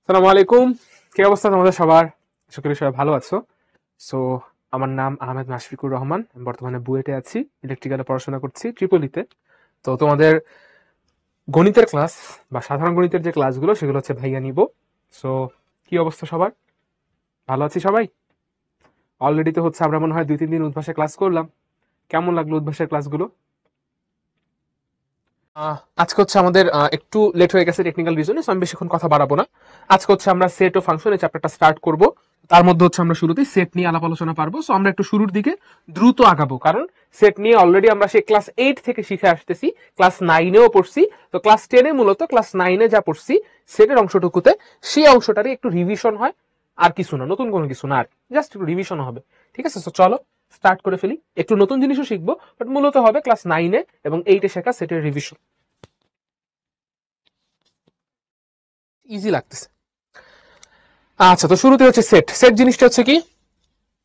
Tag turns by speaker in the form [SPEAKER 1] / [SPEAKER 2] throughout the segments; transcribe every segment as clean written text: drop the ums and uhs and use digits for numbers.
[SPEAKER 1] সালামু আলাইকুম। কি অবস্থা তোমাদের সবার? আশা করি সবাই ভালো আছো। সো আমার নাম আহমেদ মাশফিকুর রহমান। আমি বর্তমানে বুয়েটে আছি, ইলেকট্রিক্যালে পড়াশোনা করছি ট্রিপলিতে। তো তোমাদের গণিতের ক্লাস বা সাধারণ গণিতের যে ক্লাসগুলো সেগুলো হচ্ছে ভাইয়া নিব। সো কি অবস্থা সবার? ভালো আছি সবাই? অলরেডি তো হচ্ছে আমরা মনে হয় 2-3 দিন উদ্ভাসে ক্লাস করলাম। কেমন লাগলো উদ্ভাসের ক্লাসগুলো? আজকে হচ্ছে আমাদের একটু লেট হয়ে গেছে টেকনিক্যাল রিজনে, আমি বেশিক্ষণ কথা বাড়াবো না। আজকে হচ্ছে আমরা সেট ও ফাংশন এই চ্যাপ্টারটা স্টার্ট করব। তার মধ্যে হচ্ছে আমরা শুরুতেই সেট নিয়ে আলাপ আলোচনা পারবো। সো আমরা একটু শুরুর দিকে দ্রুত আগাবো, কারণ সেট নিয়ে অলরেডি আমরা সেই ক্লাস 8 থেকে শিখে আসতেছি, ক্লাস 9-এও পড়ছি। তো ক্লাস 10-এ মূলত ক্লাস 9-এ যা পড়ছি সেটের অংশটুকুতে, সেই অংশটারই একটু রিভিশন হয়, আর কিছু না, নতুন কোনো কিছু না, আর জাস্ট একটু রিভিশন হবে। ঠিক আছে, তো চলো স্টার্ট করে ফেলি। একটু নতুন জিনিসও শিখবো, বাট মূলত হবে ক্লাস 9-এ এবং 8-এ শেখা সেটের রিভিশন। ইজি লাগতেছে। আচ্ছা, তো শুরুতে হচ্ছে সেট। সেট জিনিসটা হচ্ছে কি,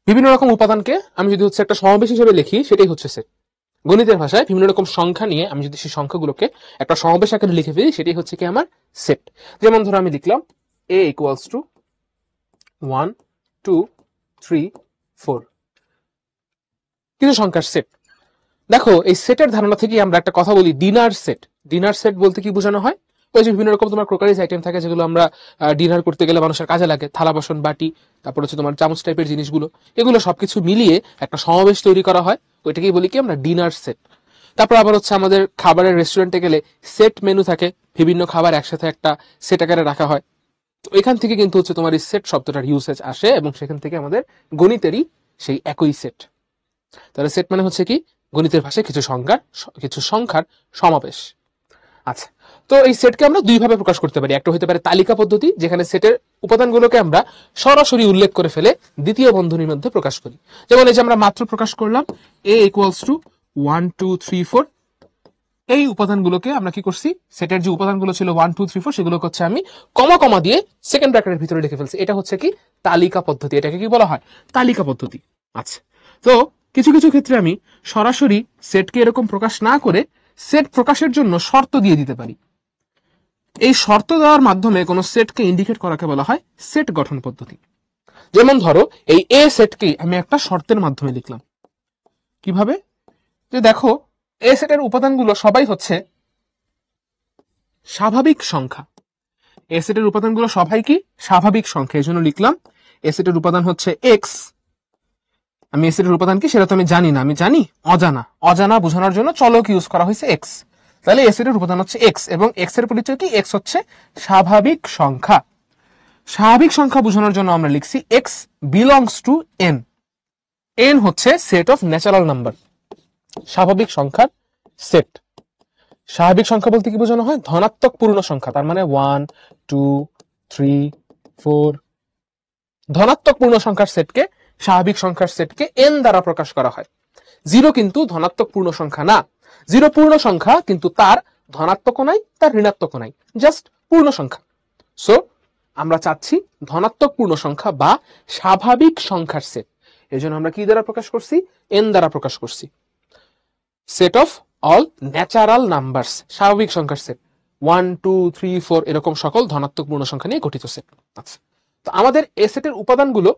[SPEAKER 1] বিভিন্ন রকম উপাদানকে আমি যদি হচ্ছে একটা সমাবেশ হিসেবে লিখি, সেটাই হচ্ছে সেট। গণিতের ভাষায় বিভিন্ন রকম সংখ্যা নিয়ে আমি যদি সেই সংখ্যাগুলোকে একটা সমাবেশ আকারে লিখে ফেলি, সেটাই হচ্ছে কি আমার সেট। যেমন ধরো আমি লিখলাম a ইকুয়ালস টু 1 2 3 4, কিছু সংখ্যার সেট। দেখো, এই সেটের ধারণা থেকে আমরা একটা কথা বলি, ডিনার সেট। ডিনার সেট বলতে কি বোঝানো হয়? ওই যে বিভিন্ন রকম তোমার ক্রোকারিজ আইটেম থাকে, যেগুলো আমরা ডিনার করতে গেলে মানুষের কাজে লাগে, থালা বাসন বাটি, তারপর হচ্ছে তোমার চামচ টাইপের জিনিসগুলো, এগুলো সবকিছু মিলিয়ে একটা সমাবেশ তৈরি করা হয়, ওইটাকেই বলি কি আমরা ডিনার সেট। তারপর আবার হচ্ছে আমাদের খাবারের রেস্টুরেন্টে গেলে সেট মেনু থাকে, বিভিন্ন খাবার একসাথে একটা সেট আকারে রাখা হয়। তো এখান থেকে কিন্তু হচ্ছে তোমার এই সেট শব্দটার ইউসেজ আসে, এবং সেখান থেকে আমাদের গণিতেরই সেই একই সেট। তাহলে সেট মানে হচ্ছে কি, গণিতের ভাষায় কিছু সংখ্যার সমাবেশ। আচ্ছা, তো এই সেটকে আমরা দুই ভাবে প্রকাশ করতে পারি। একটা হতে পারে তালিকা পদ্ধতি, যেখানে সেটের উপাদানগুলোকে আমরা সরাসরি উল্লেখ করে ফেলে দ্বিতীয় বন্ধনীর মধ্যে প্রকাশ করি। যেমন এই যে আমরা মাত্র প্রকাশ করলাম a ইকুয়ালস টু 1 2 3 4, এই উপাদানগুলোকে আমরা কি করছি, সেটের যে উপাদানগুলো ছিল 1 2 3 4, সেগুলোকে হচ্ছে আমি কমা কমা দিয়ে সেকেন্ড ব্র্যাকেটের ভিতরে লিখে ফেলছি। এটা হচ্ছে কি তালিকা পদ্ধতি। এটাকে কি বলা হয়? তালিকা পদ্ধতি। আচ্ছা, তো কিছু কিছু ক্ষেত্রে আমি সরাসরি সেটকে এরকম প্রকাশ না করে সেট প্রকাশের জন্য শর্ত দিয়ে দিতে পারি। এই শর্ত দেওয়ার মাধ্যমে কোন সেটকে ইন্ডিকেট করাকে বলা হয় সেট গঠন পদ্ধতি। যেমন ধরো, এই এ সেটকে আমি একটা শর্তের মাধ্যমে লিখলাম। কিভাবে? যে দেখো, এ সেটের উপাদানগুলো সবাই হচ্ছে স্বাভাবিক সংখ্যা। এ সেটের উপাদানগুলো সবাই কি স্বাভাবিক সংখ্যা, এই জন্য লিখলাম এ সেটের উপাদান হচ্ছে এক্স। আমি এ সেটের উপাদান কি সেটা তো আমি জানি না, আমি জানি অজানা। অজানা বোঝানোর জন্য চলক ইউজ করা হয়েছে এক্স। তাহলে এ সেটের উপাদান হচ্ছে এক্স, এবং এক্স এর পরিচয় কি? এক্স হচ্ছে স্বাভাবিক সংখ্যা। স্বাভাবিক সংখ্যা বোঝানোর জন্য আমরা লিখছি x belongs to N. N হচ্ছে সেট অফ ন্যাচারাল নাম্বার, স্বাভাবিক সংখ্যার সেট। স্বাভাবিক সংখ্যা বলতে কি বোঝানো হয়? ধনাত্মক পূর্ণ সংখ্যা, তার মানে 1 2 3 4। ধনাত্মক পূর্ণ সংখ্যার সেটকে, স্বাভাবিক সংখ্যার সেটকে এন দ্বারা প্রকাশ করা হয়। জিরো কিন্তু ধনাত্মক পূর্ণ সংখ্যা না। জিরো পূর্ণ সংখ্যা, কিন্তু তার ধনাত্মকও নাই, তার ঋণাত্মকও নাই, জাস্ট পূর্ণ সংখ্যা। সো আমরা চাচ্ছি ধনাত্মক পূর্ণ সংখ্যা বা স্বাভাবিক সংখ্যার সেট। এই জন্য আমরা কি দ্বারা প্রকাশ করছি? এন দ্বারা প্রকাশ করছি। Set of all natural numbers, স্বাভাবিক সংখ্যার সেট। 1 2 3 4 এরকম সকল ধনাত্মক পূর্ণ সংখ্যা নিয়ে গঠিত সেট। আচ্ছা, তো আমাদের এ সেটের উপাদানগুলো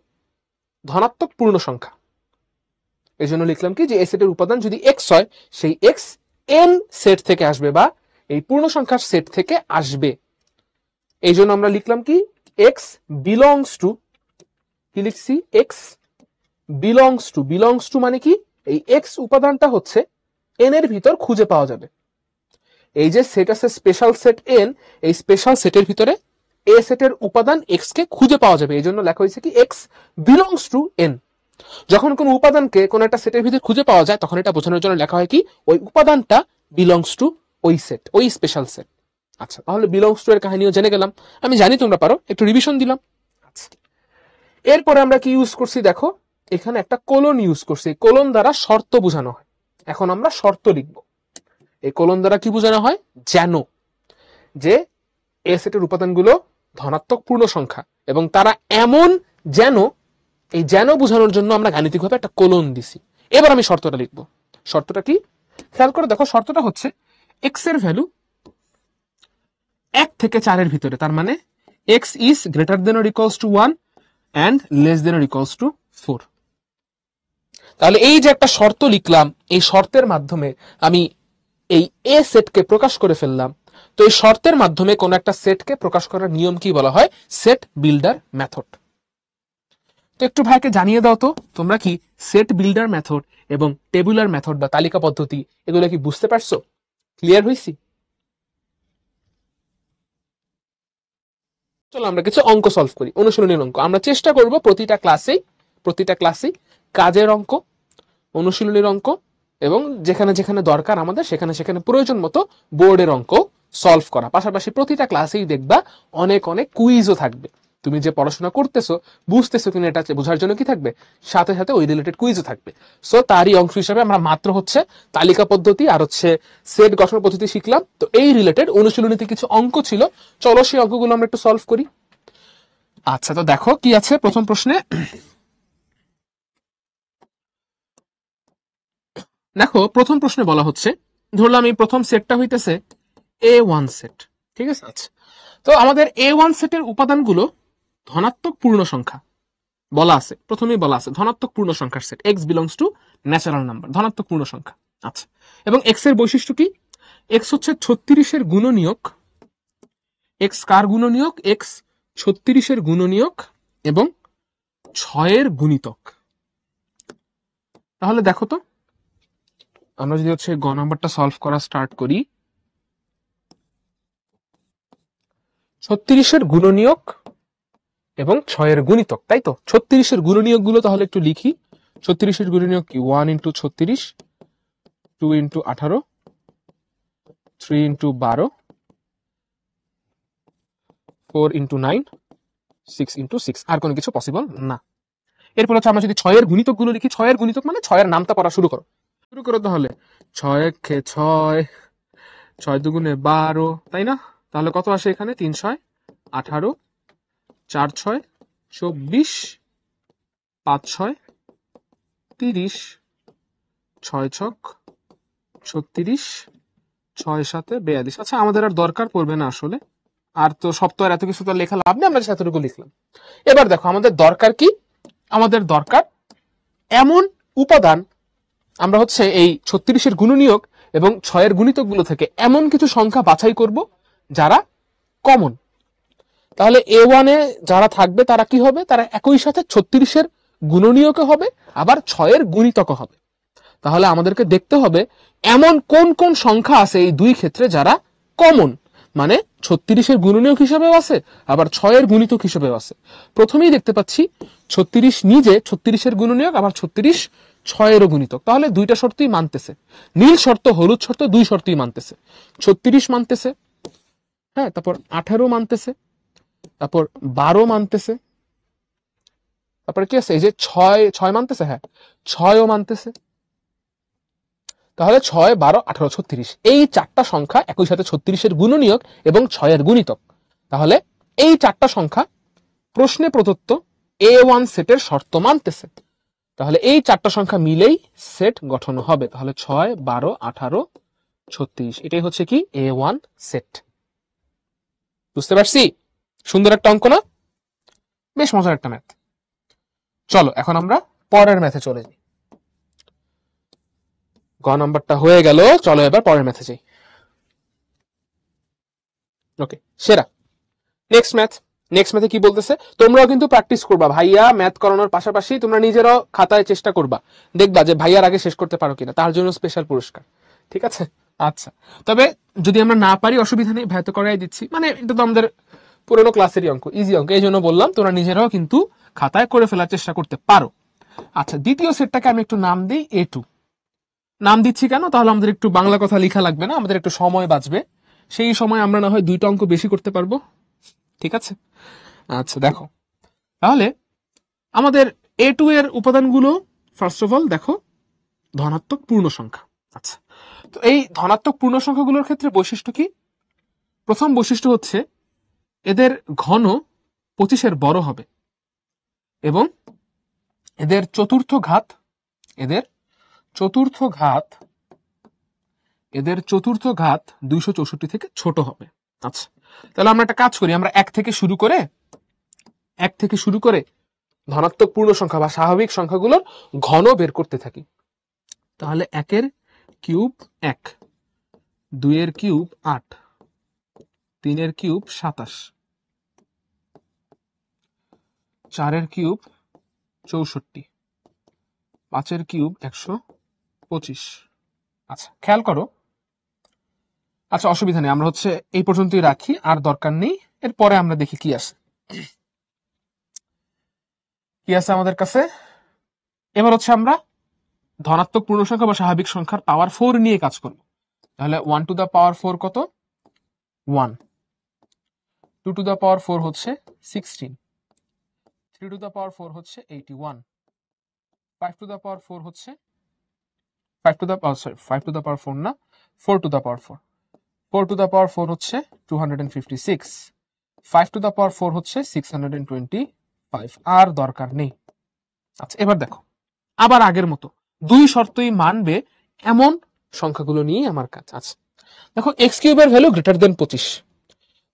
[SPEAKER 1] ধনাত্মক পূর্ণ সংখ্যা। এই জন্য লিখলাম কি, যে এ সেটের উপাদান যদি এক্স হয়, সেই এক্স এন সেট থেকে আসবে, বা এই পূর্ণ সংখ্যার সেট থেকে আসবে। এই জন্য আমরা লিখলাম কি, এক্স বিলংস টু, কি লিখছি? X belongs to. Belongs to মানে কি? এই এক্স উপাদানটা হচ্ছে এন এর ভিতর খুঁজে পাওয়া যাবে। এই যে সেট আছে স্পেশাল সেট এন, এই স্পেশাল সেটের ভিতরে এ সেটের উপাদান এক্স কে খুঁজে পাওয়া যাবে। এই জন্য লেখা হয়েছে কি, এক্স বিলংস টু এন। যখন কোন উপাদানকে কোন একটা সেটের ভিতরে খুঁজে পাওয়া যায়, তখন এটা বোঝানোর জন্য লেখা হয় কি, ওই উপাদানটা বিলংস টু ওই সেট, ওই স্পেশাল সেট। আচ্ছা, তাহলে বিলংস টু এর কাহিনীও জেনে গেলাম। আমি জানি তোমরা পারো, একটু রিভিশন দিলাম। আচ্ছা, এরপরে আমরা কি ইউজ করছি দেখো, এখানে একটা কোলন ইউজ করছি। কোলন দ্বারা শর্ত বোঝানো হয়। এখন আমরা শর্ত লিখব। এই কোলন দ্বারা কি বোঝানো হয়? যেন, যে এ সেটের উপাদানগুলো ধনাত্মক পূর্ণ সংখ্যা, এবং তারা এমন যেন, এই যেন বোঝানোর জন্য আমরা গাণিতিকভাবে একটা কোলন দিছি। এবার আমি শর্তটা লিখব। শর্তটা কি? খেয়াল করে দেখো, শর্তটা হচ্ছে এক্স এর ভ্যালু 1 থেকে 4 এর ভিতরে, তার মানে x is greater than or equals to 1 and less than or equals to 4। তাহলে এই যে একটা শর্ত লিখলাম, এই শর্তের মাধ্যমে আমি এই এ সেটকে প্রকাশ করে ফেললাম। তো এই শর্তের মাধ্যমে কোন একটা সেটকে প্রকাশ করার নিয়ম কি বলা হয়? Set builder method. তো একটু ভাইকে জানিয়ে দাও তো, তোমরা কি সেট বিল্ডার মেথড এবং টেবুলার মেথড বা তালিকা পদ্ধতি এগুলো কি বুঝতে পারছো? ক্লিয়ার হয়েছি? চলো আমরা কিছু অঙ্ক সলভ করি, অনুশীলনীর অঙ্ক। আমরা চেষ্টা করব প্রতিটা ক্লাসেই কাজের অঙ্ক, অনুশীলনীর অঙ্ক এবং যেখানে যেখানে দরকার আমাদের সেখানে সেখানে প্রয়োজন মতো বোর্ডের অঙ্ক সলভ করা। পাশাপাশি প্রতিটা ক্লাসেই দেখবা অনেক অনেক কুইজও থাকবে। তুমি যে পড়াশোনা করতেছো, বুঝতেছো কিনা এটা বোঝার জন্য কি থাকবে, সাথে সাথে ওই রিলেটেড কুইজও থাকবে। সো তারই অংশ হিসাবে আমরা মাত্র হচ্ছে তালিকা পদ্ধতি আর হচ্ছে সেট গঠন পদ্ধতি শিখলাম। তো এই রিলেটেড অনুশীলনীতে কিছু অঙ্ক ছিল, চলো সেই অঙ্কগুলো আমরা একটু সলভ করি। আচ্ছা, তো দেখো কি আছে প্রথম প্রশ্নে। দেখো প্রথম প্রশ্নে বলা হচ্ছে, ধরলাম এই প্রথম সেটটা হইতেছে A1 সেট, ঠিক আছে। আচ্ছা, তো আমাদের A1 সেটের উপাদানগুলো ধনাত্মক পূর্ণ সংখ্যা বলা আছে, প্রথমেই বলা আছে ধনাত্মক পূর্ণ সংখ্যার set, x belongs to natural number, ধনাত্মক পূর্ণ সংখ্যা। আচ্ছা, এবং x এর বৈশিষ্ট্য কি? x হচ্ছে 36 এর গুণনীয়ক, x কার গুণনীয়ক? x 36 এর গুণনীয়ক এবং 6 এর গুণিতক। তাহলে দেখো তো, আমরা যদি হচ্ছে গ নাম্বারটা সলভ করা স্টার্ট করি, 36 এর গুণনীয়ক এবং 6 এর গুণিতক, তাই তো? 36 এর গুণনীয়ক গুলো তাহলে একটু লিখি। 36 এর গুণনীয়ক কি? 1 into 36, 2 into 18, 3 into 12, 4 into 9, 6 into 6। আর কোনো কিছু পসিবল না। এরপর হচ্ছে আমরা যদি 6 এর গুণিতক গুলো লিখি, 6 এর গুণিতক মানে 6 এর নামটা পড়া শুরু করো তাহলে 6 একে 6, 6 দুগুণে 12, তাই না? তাহলে কত আসে এখানে? 3 6 18, 4 6 24, 5 6 30, 6 ছক 36, 6 7 42। আচ্ছা, আমাদের আর দরকার পড়বে না আসলে, আর তো সব তো আর এত কিছু তো লেখা লাভ নেই, আমরা এতটুকু লিখলাম। এবার দেখো আমাদের দরকার কি? আমাদের দরকার এমন উপাদান, আমরা হচ্ছে এই 36 এর গুণনীয়ক এবং 6 এর গুণিতক গুলো থেকে এমন কিছু সংখ্যা বাছাই করব যারা কমন। তাহলে A1 এ যারা থাকবে তারা কি হবে? তারা একই সাথে 36 এর গুণনীয়ক হবে, আবার 6 এর গুণিতক হবে। তাহলে আমাদেরকে দেখতে হবে এমন কোন কোন সংখ্যা আছে এই দুই ক্ষেত্রে যারা কমন, মানে 36 এর গুণনীয়ক হিসেবেও আছে, আবার 6 এর গুণিতক হিসেবেও আছে। প্রথমেই দেখতে পাচ্ছি 36 নিজে 36 এর গুণনীয়ক, আবার 36 6 এরও গুণিতক। তাহলে দুইটা শর্তই মানতেছে, নীল শর্ত হলুদ শর্ত দুই শর্তই মানতেছে। 36 মানতেছে, হ্যাঁ, তারপর 18 মানতেছে, তারপর 12 মানতেছে, তারপরে কি আছে? এই যে 6 মানতেছে, হ্যাঁ 6ও মানতেছে। তাহলে 6 12 18 36 এই চারটা সংখ্যা একই সাথে 36 এর গুণনীয়ক এবং 6 এর গুণিতক। তাহলে এই চারটা সংখ্যা প্রশ্নে প্রদত্ত A1 সেটের শর্ত মানতেছে। তাহলে এই চারটা সংখ্যা মিলেই সেট গঠন হবে। তাহলে 6 12 18 36 এটাই হচ্ছে কি A1 সেট। বুঝতে পারছি? সুন্দর একটা অঙ্ক না? বেশ মজার একটা ম্যাথ। চলো এখন আমরা পরের ম্যাথে চলে যাই। গ নাম্বারটা হয়ে গেল, চলো এবার পরের ম্যাথে যাই। ওকে, সেরা। নেক্সট ম্যাথে কি বলতেছে? তোমরাও কিন্তু প্র্যাকটিস করবা ভাইয়া, ম্যাথ করানোর পাশাপাশি তোমরা নিজেরাও খাতায় চেষ্টা করবা, দেখবা যে ভাইয়ার আগে শেষ করতে পারো কিনা, তার জন্য স্পেশাল পুরস্কার, ঠিক আছে? আচ্ছা, তবে যদি আমরা না পারি অসুবিধা নেই, ভাই তো করাই দিচ্ছি, মানে এটা তো আমাদের পুরোনো ক্লাসেরই অঙ্ক, ইজি অঙ্ক, এই জন্য বললাম তোমরা নিজেরাও কিন্তু খাতায় করে ফেলার চেষ্টা করতে পারো। আচ্ছা, দ্বিতীয় সেটটাকে আমি একটু নাম দিই A2। নাম দিচ্ছি কেন? তাহলে আমাদের একটু বাংলা কথা লেখা লাগবে না, আমাদের একটু সময় বাঁচবে, সেই সময় আমরা না হয় দুইটা অঙ্ক বেশি করতে পারবো, ঠিক আছে? আচ্ছা দেখো, তাহলে আমাদের A2 এর উপাদানগুলো ফার্স্ট অফ অল দেখো ধনাত্মক পূর্ণ সংখ্যা। আচ্ছা, তো এই ধনাত্মক পূর্ণ সংখ্যাগুলোর ক্ষেত্রে বৈশিষ্ট্য কি? প্রথম বৈশিষ্ট্য হচ্ছে এদের ঘন 25 এর বড় হবে এবং এদের চতুর্থ ঘাত 264 থেকে ছোট হবে। আচ্ছা, তাহলে আমরা একটা কাজ করি, আমরা এক থেকে শুরু করে ধনাত্মক পূর্ণ সংখ্যা বা স্বাভাবিক সংখ্যাগুলোর ঘন বের করতে থাকি। তাহলে 1 cube 1, 2 cube 8, 3 cube 27, 4 cube 64, 5 cube 125। আচ্ছা খেয়াল করো, আচ্ছা অসুবিধা নেই, আমরা হচ্ছে এই পর্যন্তই রাখি, আর দরকার নেই, এরপরে আমরা দেখি কি আছে আমাদের কাছে। এবার হচ্ছে আমরা ধনাত্মক পূর্ণ সংখ্যা বা স্বাভাবিক সংখ্যার পাওয়ার 4 নিয়ে কাজ করব। তাহলে 1 টু দা পাওয়ার 4 কত? 1। 2 টু দা পাওয়ার 4 হচ্ছে 16, 3 টু দা পাওয়ার 4 হচ্ছে 81, 5 টু দা পাওয়ার 4 হচ্ছে 5 টু দা পাওয়ার 4 না, 4 to the power 4, 4 to the power 4 হচ্ছে 256, 5 টু দা পাওয়ার 4 হচ্ছে 625, আর দরকার নেই। আচ্ছা এবার দেখো, আবার আগের মতো দুই শর্তই মানবে এমন সংখ্যাগুলো নিয়ে আমার কাছে আছে। দেখো এক্স কিউবের ভ্যালু গ্রেটার দেন 25,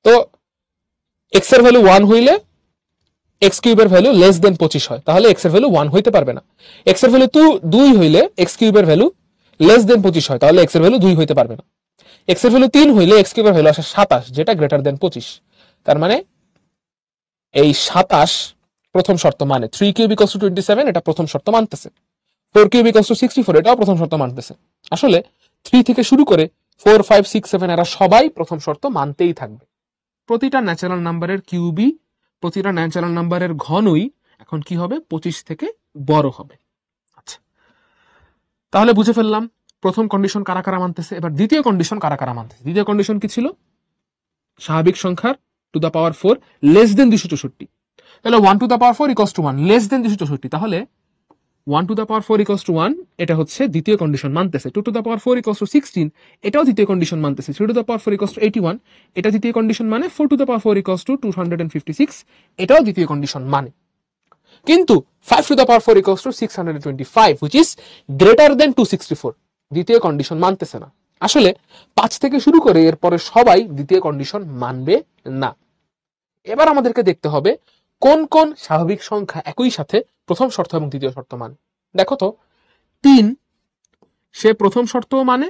[SPEAKER 1] তো এক্স এর ভ্যালু 1 হইলে এক্স কিউবের ভ্যালু লেস দেন 25 হয়, তাহলে এক্স এর ভ্যালু 1 হইতে পারবে না। এক্স এর ভ্যালু 2 হইলে এক্স কিউবের ভ্যালু লেস দেন 25 হয়, তাহলে এক্স এর ভ্যালু 2 হইতে পারবে না। এক্স এর ভ্যালু 3 হইলে এক্স কিউবের ভ্যালু আসে 27, যেটা গ্রেটার দেন 25। তার মানে এই 27 প্রথম শর্ত মানে 3 কিউব ইকুয়ালস টু 27, এটা প্রথম শর্ত মানতেছে। 4 কিউব ইকুয়ালস টু 64, এটাও প্রথম শর্ত মানতেছে। আসলে 3 থেকে শুরু করে 4, 5, 6, 7 এরা সবাই প্রথম শর্ত মানতেই থাকবে। প্রতিটা ন্যাচারাল নাম্বারের কিউবই, প্রতিটা ন্যাচারাল নাম্বারের ঘনই এখন কি হবে? 25 থেকে বড় হবে। আচ্ছা তাহলে বুঝে ফেললাম প্রথম কন্ডিশন কারা কারা মানতেছে। এবার দ্বিতীয় কন্ডিশন কারা কারা মানতেছে। দ্বিতীয় কন্ডিশন কি ছিল? স্বাভাবিক সংখ্যার two the power 4 less than 264। তাহলে 1 to the power 4 equals to 1 less than 264, তাহলে 1 to the power 4 equals to 1, এটা হচ্ছে দ্বিতীয় কন্ডিশন মানতেছে। 2 to the power 4 equals to 16, এটাও দ্বিতীয় কন্ডিশন মানতেছে। 3 to the power 4 equals to 81, এটা দ্বিতীয় কন্ডিশন মানে। 4 to the power 4 equals to 256, এটাও দ্বিতীয় কন্ডিশন মানে। কিন্তু 5 to the power 4 equals two 625, which is greater than 264, দ্বিতীয় কন্ডিশন মানতেছে না। আসলে 5 থেকে শুরু করে এরপরে সবাই দ্বিতীয় কন্ডিশন মানবে না। এবার আমাদেরকে দেখতে হবে কোন কোন স্বাভাবিক সংখ্যা একই সাথে প্রথম শর্ত এবং দ্বিতীয় শর্ত মানে। দেখো তো 3, সে প্রথম শর্তও মানে,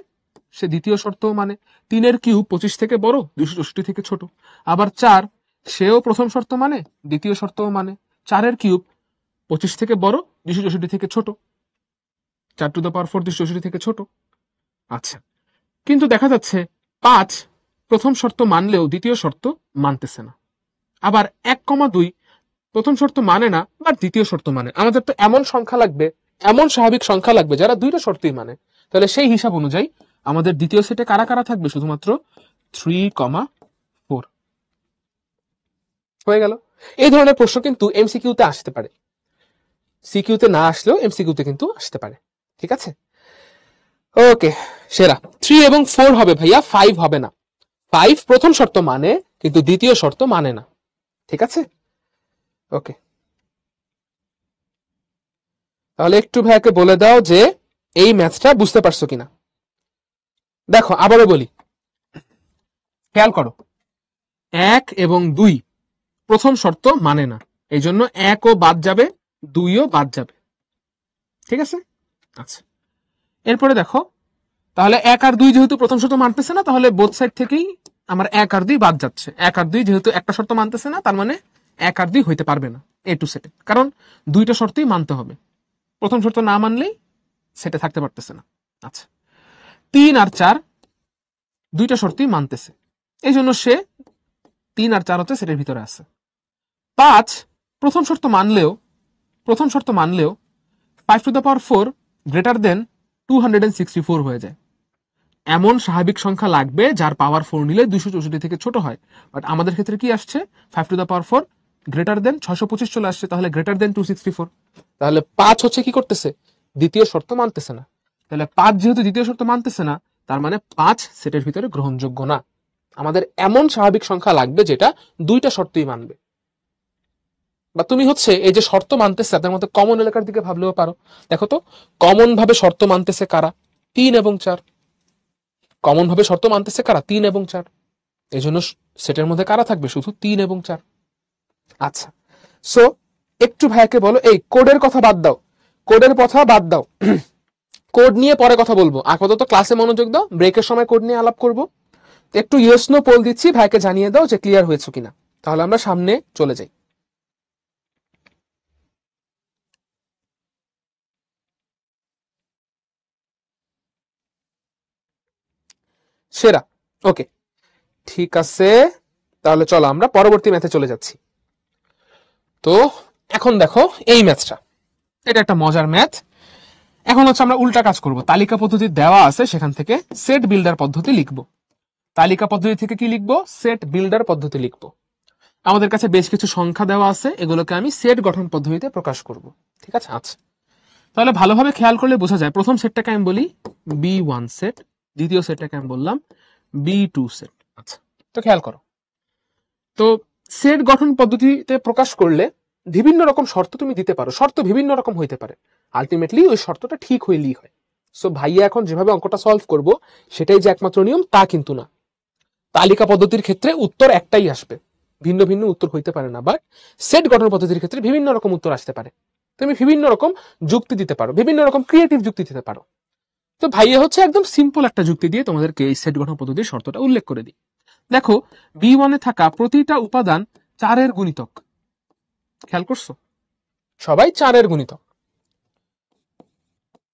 [SPEAKER 1] সে দ্বিতীয় শর্তও মানে। 3 এর কিউব 25 থেকে বড়, 264 থেকে ছোট। আবার 4, সেও প্রথম শর্ত মানে, দ্বিতীয় শর্তও মানে। 4 এর কিউব 25 থেকে বড়, 264 থেকে ছোট। 4 টু দা পাওয়ার 4 264 থেকে ছোট। আচ্ছা কিন্তু দেখা যাচ্ছে 5 প্রথম শর্ত মানলেও দ্বিতীয় শর্ত মানতেছে না। আবার 1,2 প্রথম শর্ত মানে না, বাট দ্বিতীয় শর্ত মানে। আমাদের তো এমন সংখ্যা লাগবে, এমন স্বাভাবিক সংখ্যা লাগবে যারা দুইটা শর্তই মানে। তাহলে সেই হিসাব অনুযায়ী আমাদের দ্বিতীয় সেটে কারা কারা থাকবে? শুধুমাত্র 3,4 হয়ে গেল। এই ধরনের প্রশ্ন কিন্তু এমসিকিউতে আসতে পারে, সিকিউতে না আসলেও এমসিকিউতে কিন্তু আসতে পারে। ঠিক আছে, ওকে সেরা। 3 এবং 4 হবে ভাইয়া, 5 হবে না। 5 প্রথম শর্ত মানে কিন্তু দ্বিতীয় শর্ত মানে না। ঠিক আছে, ওকে। তাহলে একটু ভাইয়াকে বলে দাও যে এই ম্যাথটা বুঝতে পারছো কিনা। দেখো আবারও বলি, খেয়াল করো, 1 এবং 2 প্রথম শর্ত মানে না, এই জন্য 1 ও বাদ যাবে, 2 ও বাদ যাবে। ঠিক আছে, আচ্ছা এরপরে দেখো, তাহলে 1 আর 2 যেহেতু প্রথম শর্ত মানতেছে না, তাহলে বোথ সাইড থেকেই আমার 1 আর 2 বাদ যাচ্ছে। 1 আর 2 যেহেতু একটা শর্ত মানতেছে না, তার মানে 1 আর 2 হইতে পারবে না এ টু সেটে, কারণ দুইটা শর্তই মানতে হবে। প্রথম শর্ত না মানলেই সেটে থাকতে পারতেছে না। আচ্ছা 3 আর 4 দুইটা শর্তই মানতেছে, এই জন্য সে 3 আর 4 হচ্ছে সেটের ভিতরে আছে। 5 প্রথম শর্ত মানলেও 5 to the power 4 greater than 264 হয়ে যায়। এমন স্বাভাবিক সংখ্যা লাগবে যার পাওয়ার 4 নিলে 264 থেকে ছোট হয়। বাট আমাদের ক্ষেত্রে কি আসছে? 5 to the power 4 greater than 625 চলে আসছে, তাহলে গ্রেটার দেন 264। তাহলে 5 হচ্ছে কি করতেছে? দ্বিতীয় শর্ত মানতেছে না। তাহলে 5 যেহেতু দ্বিতীয় শর্ত মানতেছে না, তার মানে 5 সেটের ভিতরে গ্রহণযোগ্য না। আমাদের এমন স্বাভাবিক সংখ্যা লাগবে যেটা দুইটা শর্তই মানবে। বা তুমি হচ্ছে এই যে শর্ত মানতেছে তাদের মধ্যে কমন এলাকার দিকে ভাবলেও পারো। দেখো তো কমন ভাবে শর্ত মানতেছে কারা? 3 এবং 4। কমন ভাবে শর্ত মানতেছে কারা? 3 এবং 4। এই জন্য সেটের মধ্যে কারা থাকবে? শুধু 3 এবং 4। আচ্ছা, সো একটু ভাইয়াকে বলো, এই কোডের কথা বাদ দাও, কোডের কথা বাদ দাও, কোড নিয়ে পরে কথা বলবো, আপাতত ক্লাসে মনোযোগ দাও, ব্রেকের সময় কোড নিয়ে আলাপ করবো। একটু ইয়েস নো পোল দিচ্ছি, ভাইকে জানিয়ে দাও যে ক্লিয়ার হয়েছে কিনা, তাহলে আমরা সামনে চলে যাই। সেরা, ওকে, ঠিক আছে, তাহলে চলো আমরা পরবর্তী ম্যাথে চলে যাচ্ছি। তো এখন দেখো এই ম্যাথটা, এটা একটা মজার ম্যাথ। এখন হচ্ছে আমরা উল্টা কাজ করব, তালিকা পদ্ধতি দেওয়া আছে সেখান থেকে সেট বিল্ডার পদ্ধতি লিখব। তালিকা পদ্ধতি থেকে কি লিখবো? সেট বিল্ডার পদ্ধতি লিখবো। আমাদের কাছে বেশ কিছু সংখ্যা দেওয়া আছে, এগুলোকে আমি সেট গঠন পদ্ধতিতে প্রকাশ করব। ঠিক আছে, আচ্ছা, তাহলে ভালোভাবে খেয়াল করলে বোঝা যায়, প্রথম সেটটাকে আমি বলি B1 সেট, দ্বিতীয় সেটটাকে আমি বললাম B2 সেট। আচ্ছা, তো খেয়াল করো, তো সেট গঠন পদ্ধতিতে প্রকাশ করলে বিভিন্ন রকম শর্ত তুমি দিতে পারো, শর্ত বিভিন্ন রকম হইতে পারে, আলটিমেটলি ওই শর্তটা ঠিক হইলেই হয়। সো ভাইয়া এখন যেভাবে অঙ্কটা সলভ করব সেটাই যে একমাত্র নিয়ম তা কিন্তু না। তালিকা পদ্ধতির ক্ষেত্রে উত্তর একটাই আসবে, ভিন্ন ভিন্ন উত্তর হইতে পারে না, বাট সেট গঠন পদ্ধতির ক্ষেত্রে বিভিন্ন রকম উত্তর আসতে পারে। তুমি বিভিন্ন রকম যুক্তি দিতে পারো, বিভিন্ন রকম ক্রিয়েটিভ যুক্তি দিতে পারো। তো ভাইয়া হচ্ছে একদম সিম্পল একটা যুক্তি দিয়ে তোমাদেরকে এই সেট গঠন পদ্ধতির শর্তটা উল্লেখ করে দিই। দেখো, B1 এ থাকা প্রতিটা উপাদান 4-এর গুণিতক। খেয়াল করছো? সবাই 4-এর গুণিতক।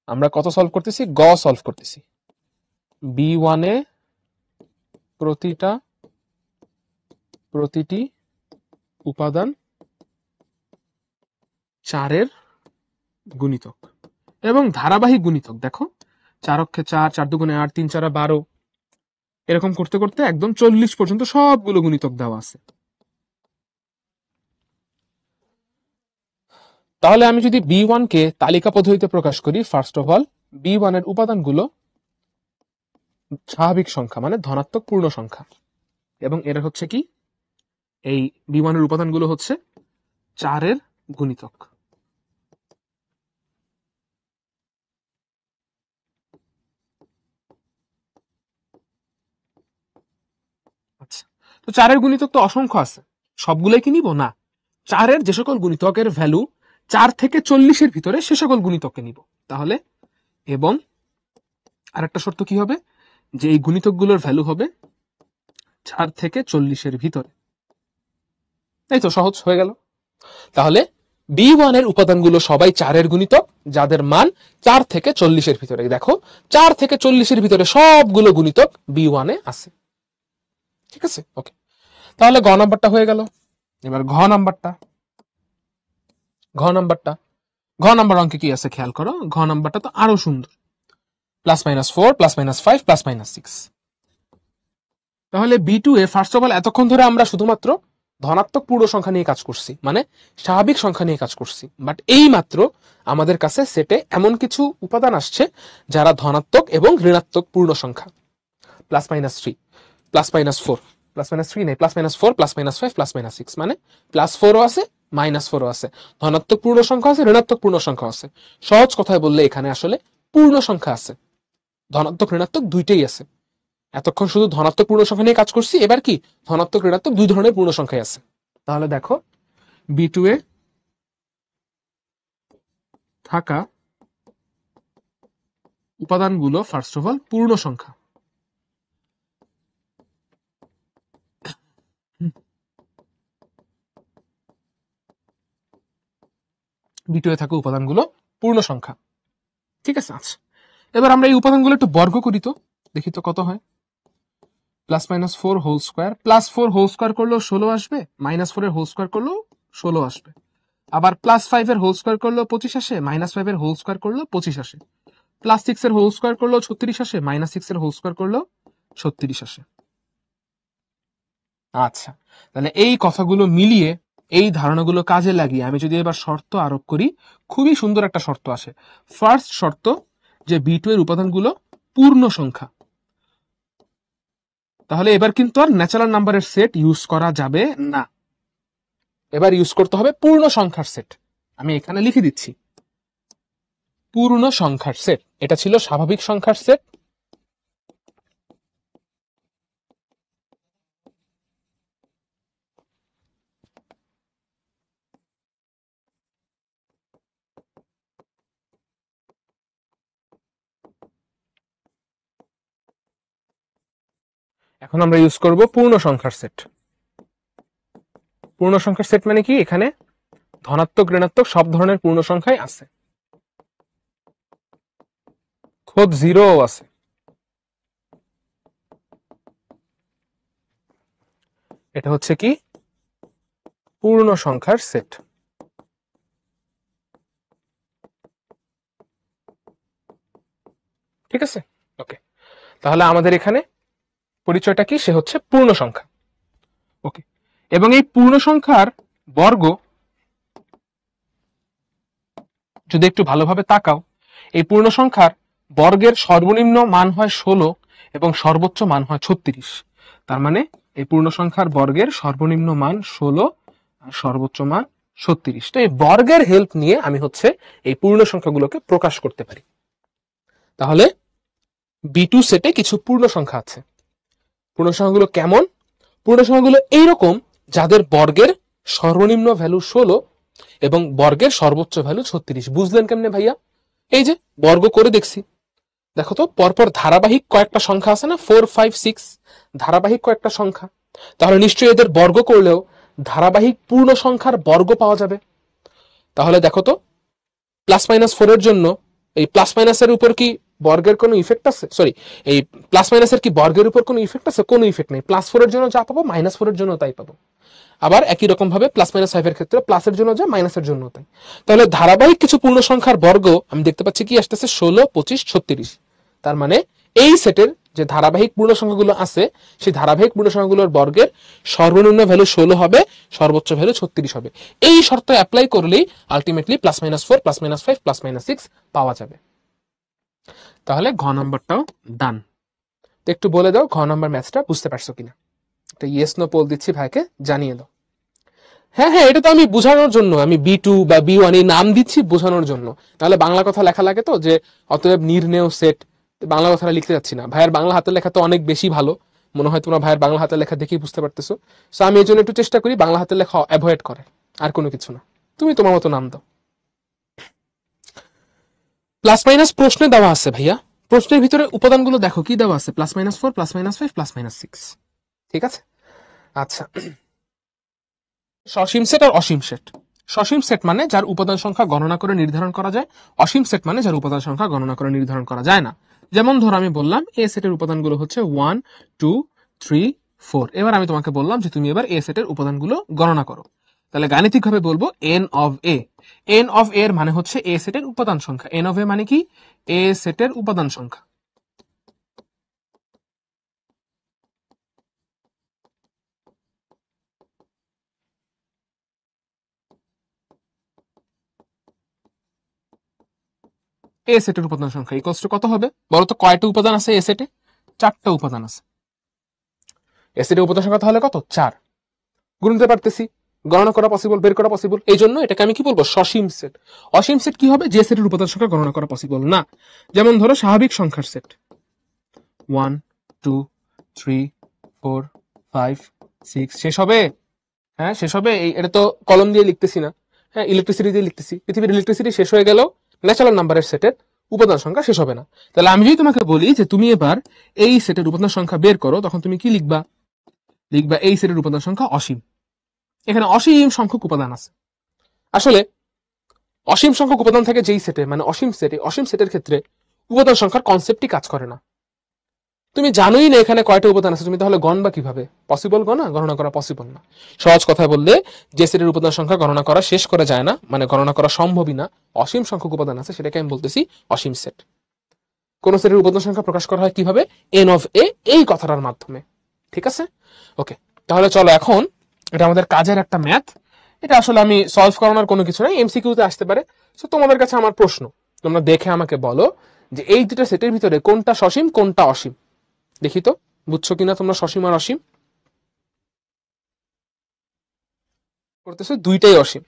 [SPEAKER 1] আমরা কত সলভ করতেছি? গ সলভ করতেছি। B1 এ প্রতিটি উপাদান 4-এর গুণিতক এবং ধারাবাহিক গুণিতক। দেখো, 4 অক্ষে 4, 4 দুগুণে 8, 3 4 12, এরকম করতে করতে একদম 40 পর্যন্ত সবগুলো গুণিতক দেওয়া আছে। তাহলে আমি যদি B1 কে তালিকা পদ্ধতিতে প্রকাশ করি, ফার্স্ট অফ অল B1 এর উপাদানগুলো স্বাভাবিক সংখ্যা, মানে ধনাত্মক পূর্ণ সংখ্যা, এবং এর হচ্ছে কি, এই B1 এর উপাদানগুলো হচ্ছে 4-এর গুণিতক। আচ্ছা, তো 4-এর গুণিতক তো অসংখ্য আছে, সবগুলোই কি নিব? না, 4-এর যে সকল গুণিতকের ভ্যালু 4 থেকে 40-এর ভিতরে সে সকল গুণিতককে নিব। তাহলে এবং আরেকটা শর্ত কি হবে, যে এই গুণিতকগুলোর ভ্যালু হবে 4 থেকে 40-এর ভিতরে। এই তো সহজ হয়ে গেল। তাহলে B1 এর উপাদানগুলো সবাই 4-এর গুণিতক, যাদের মান 4 থেকে 40-এর ভিতরে। দেখো, 4 থেকে 40-এর ভিতরে সবগুলো গুণিতক B1 এ আছে। ঠিক আছে, ওকে, তাহলে গ নাম্বারটা হয়ে গেল। এবার ঘ নাম্বারটা, ঘ নাম্বার অঙ্কে কি আছে খেয়াল করো। ঘ নাম্বারটা তো আরো সুন্দর, +-4, +-5, +-6। তাহলে B2 A first of all এতক্ষণ ধরে আমরা শুধুমাত্র ধনাত্মক পূর্ণ সংখ্যা নিয়ে কাজ করছি, মানে স্বাভাবিক সংখ্যা নিয়ে কাজ করছি, বাট এই মাত্র আমাদের কাছে সেটে এমন কিছু উপাদান আসছে যারা ধনাত্মক এবং ঋণাত্মক পূর্ণ সংখ্যা, +-3, +-4, +-3 নেই, +-4, +-5, +-6, মানে +4ও আছে, -4ও আছে, ধনাত্মক পূর্ণ সংখ্যা আছে, ঋণাত্মক পূর্ণ সংখ্যা আছে। সহজ কথায় বললে এখানে আসলে পূর্ণ সংখ্যা আছে, ধনাত্মক ঋণাত্মক দুইটাই আছে। এতক্ষণ শুধু ধনাত্মক পূর্ণ সংখ্যা নিয়ে কাজ করছি, এবার কি ধনাত্মক ঋণাত্মক দুই ধরনের পূর্ণ সংখ্যাই আছে। তাহলে দেখো, B2 এ থাকা উপাদানগুলো ফার্স্ট অফ অল পূর্ণ সংখ্যা। B2 এ থাকা উপাদানগুলো পূর্ণ সংখ্যা। ঠিক আছে, আচ্ছা, এবার আমরা এই উপাদানগুলো একটু বর্গ করি তো, দেখি তো কত হয়। +-4 হোল স্কয়ার, +4 হোল স্কয়ার করলেও 16 আসবে, -4 এর হোল স্কয়ার করলেও 16 আসবে, আবার +5 এর হোল স্কয়ার করলেও 25 আসে, -5 এর হোল স্কয়ার করলেও 25 আসে, +6 এর হোল স্কয়ার করলেও 36 আসে, -6 এর হোল স্কয়ার করলেও 36 আসে। আচ্ছা, তাহলে এই কথাগুলো মিলিয়ে, এই ধারণাগুলো কাজে লাগিয়ে আমি যদি এবার শর্ত আরোপ করি, খুবই সুন্দর একটা শর্ত আসে। ফার্স্ট শর্ত, যে B2 এর উপাদানগুলো পূর্ণ সংখ্যা। তাহলে এবার কিন্তু আর ন্যাচারাল নাম্বারের সেট ইউজ করা যাবে না, এবার ইউজ করতে হবে পূর্ণ সংখ্যার সেট। আমি এখানে লিখে দিচ্ছি পূর্ণ সংখ্যার সেট। এটা ছিল স্বাভাবিক সংখ্যার সেট, এখন আমরা ইউজ করব পূর্ণ সংখ্যার সেট। পূর্ণ সংখ্যার সেট মানে কি, এখানে ধনাত্মক ঋণাত্মক সব ধরনের পূর্ণ সংখ্যাই আছে, খোদ জিরো আছে। এটা হচ্ছে কি পূর্ণ সংখ্যার সেট। ঠিক আছে, ওকে। তাহলে আমাদের এখানে পরিচয়টা কি, সে হচ্ছে পূর্ণ সংখ্যা। ওকে, এবং এই পূর্ণ সংখ্যার বর্গ যদি একটু ভালোভাবে তাকাও, এই পূর্ণ সংখ্যার বর্গের সর্বনিম্ন মান হয় 16 এবং সর্বোচ্চ মান হয় 36। তার মানে এই পূর্ণ সংখ্যার বর্গের সর্বনিম্ন মান 16 আর সর্বোচ্চ মান 36। তো এই বর্গের হেল্প নিয়ে আমি হচ্ছে এই পূর্ণ সংখ্যাগুলোকে প্রকাশ করতে পারি। তাহলে B2 সেটে কিছু পূর্ণ সংখ্যা আছে। পূর্ণ সংখ্যাগুলো কেমন? পূর্ণ সংখ্যাগুলো এইরকম যাদের বর্গের সর্বনিম্ন ভ্যালু 16 এবং বর্গের সর্বোচ্চ ভ্যালু 36। বুঝলেন কেমনে ভাইয়া? এই যে বর্গ করে দেখছি, দেখো তো পরপর ধারাবাহিক কয়েকটা সংখ্যা আছে না, 4, 5, 6 ধারাবাহিক কয়েকটা সংখ্যা। তাহলে নিশ্চয়ই এদের বর্গ করলেও ধারাবাহিক পূর্ণ সংখ্যার বর্গ পাওয়া যাবে। তাহলে দেখো তো +-4 এর জন্য এই প্লাস মাইনাসের উপর কি বর্গের কোনো ইফেক্ট আছে? সরি, এই প্লাস মাইনাসের কি বর্গের উপর কোনো ইফেক্ট আছে? কোনো ইফেক্ট নেই। +4 এর জন্য যা পাবো -4 এর জন্য তাই পাবো। আবার একই রকম ভাবে +-5 এর ক্ষেত্রে প্লাসের জন্য যা মাইনাসের জন্য তাই। তাহলে ধারাবাহিক কিছু পূর্ণ সংখ্যার বর্গ আমি দেখতে পাচ্ছি কি আসতেছে 16, 25, 36। তার মানে এই সেটের যে ধারাবাহিক পূর্ণ সংখ্যাগুলো আছে সেই ধারাবাহিক পূর্ণ সংখ্যাগুলোর বর্গের সর্বনিম্ন ভ্যালু 16 হবে, সর্বোচ্চ ভ্যালু 36 হবে। এই শর্ত অ্যাপ্লাই করলেই আলটিমেটলি +-4, +-5, +-6 পাওয়া যাবে। তাহলে ঘ নম্বরটাও ডান। তো একটু বলে দাও ঘ নম্বর ম্যাথটা বুঝতে পারছো কিনা। একটা ইয়েস নো পোল দিচ্ছি, ভাইকে জানিয়ে দাও। হ্যাঁ হ্যাঁ, এটা তো আমি বোঝানোর জন্য আমি B2 বা B1 এই নাম দিচ্ছি বোঝানোর জন্য। তাহলে বাংলা কথা লেখা লাগে তো, যে অতএব নির্ণেয় সেট, বাংলা কথাটা লিখতে যাচ্ছি না। ভাইয়ের বাংলা হাতের লেখা তো অনেক বেশি ভালো, মনে হয় তোমরা ভাইয়ের বাংলা হাতের লেখা দেখেই বুঝতে পারতেছো। সো আমি এই জন্য একটু চেষ্টা করি বাংলা হাতের লেখা অ্যাভয়েড করে, আর কোনো কিছু না। তুমি তোমার মতো নাম দাও। প্লাস মাইনাস প্রশ্নে দেওয়া আছে ভাইয়া, প্রশ্নের ভিতরে উপাদানগুলো দেখো কি দেওয়া আছে, +-4, +-5, +-6। ঠিক আছে, আচ্ছা। সসীম সেট আর অসীম সেট। সসীম সেট মানে যার উপাদান সংখ্যা গণনা করে নির্ধারণ করা যায়, অসীম সেট মানে যার উপাদান সংখ্যা গণনা করে নির্ধারণ করা যায় না। যেমন ধরো আমি বললাম এ সেটের উপাদানগুলো হচ্ছে 1, 2, 3, 4। এবার আমি তোমাকে বললাম যে তুমি এবার এ সেটের উপাদানগুলো গণনা করো। তাহলে গাণিতিকভাবে বলবো n of a। n of a এর মানে হচ্ছে এ সেটের উপাদান সংখ্যা। n of a মানে কি, এ সেটের উপাদান সংখ্যা। এ সেটের উপাদান সংখ্যা ইকুয়ালস টু কত হবে বলো তো? কয়টা উপাদান আছে এ সেটে? 4টা উপাদান আছে। এ সেটের উপাদান সংখ্যা তাহলে কত? 4। গুনতে পারতেছি, গণনা করা পসিবল, বের করা পসিবল। এই জন্য এটাকে আমি কি বলবো? সসীম সেট। অসীম সেট কি হবে? যে সেটের উপাদান সংখ্যা গণনা করা পসিবল না। যেমন ধরো স্বাভাবিক সংখ্যার সেট 1, 2, 3, 4, 5, 6 শেষ হবে? হ্যাঁ শেষ হবে। এটা তো কলম দিয়ে লিখতেছি না, হ্যাঁ ইলেকট্রিসিটি দিয়ে লিখতেছি। পৃথিবীর ইলেকট্রিসিটি শেষ হয়ে গেল, ন্যাচারাল নাম্বারের সেটের উপাদান সংখ্যা শেষ হবে না। তাহলে আমি যদি তোমাকে বলি যে তুমি এবার এই সেটের উপাদান সংখ্যা বের করো, তখন তুমি কি লিখবা? লিখবা এই সেটের উপাদান সংখ্যা অসীম। এখানে অসীম সংখ্যক উপাদান আছে। আসলে অসীম সংখ্যক উপাদান থাকে যেই সেটে, মানে অসীম সেটে, অসীম সেটের ক্ষেত্রে উপাদান সংখ্যার কনসেপ্টই কাজ করে না। তুমি জানোই না এখানে কয়টা উপাদান আছে, তুমি তাহলে গণবা কিভাবে? পসিবল গণনা করা পসিবল না। সহজ কথায় বললে যে সেটের উপাদান সংখ্যা গণনা করা শেষ করা যায় না, মানে গণনা করা সম্ভবই না, অসীম সংখ্যক উপাদান আছে, সেটাকে আমি বলতেছি অসীম সেট। কোন সেটের উপাদান সংখ্যা প্রকাশ করা হয় কিভাবে? n of a, এই কথাটার মাধ্যমে। ঠিক আছে, ওকে। তাহলে চলো এখন এটা আমাদের কাজের একটা ম্যাথ। এটা আসলে আমি সলভ করানোর কোনো কিছু নাই, এমসিকিউতে আসতে পারে। সো তোমাদের কাছে আমার প্রশ্ন, তোমরা দেখে আমাকে বলো যে এই দুটো সেটের ভিতরে কোনটা সসীম কোনটা অসীম। দেখি তো বুঝছো কিনা তোমরা সসীম আর অসীম। করতেছো দুইটাই অসীম।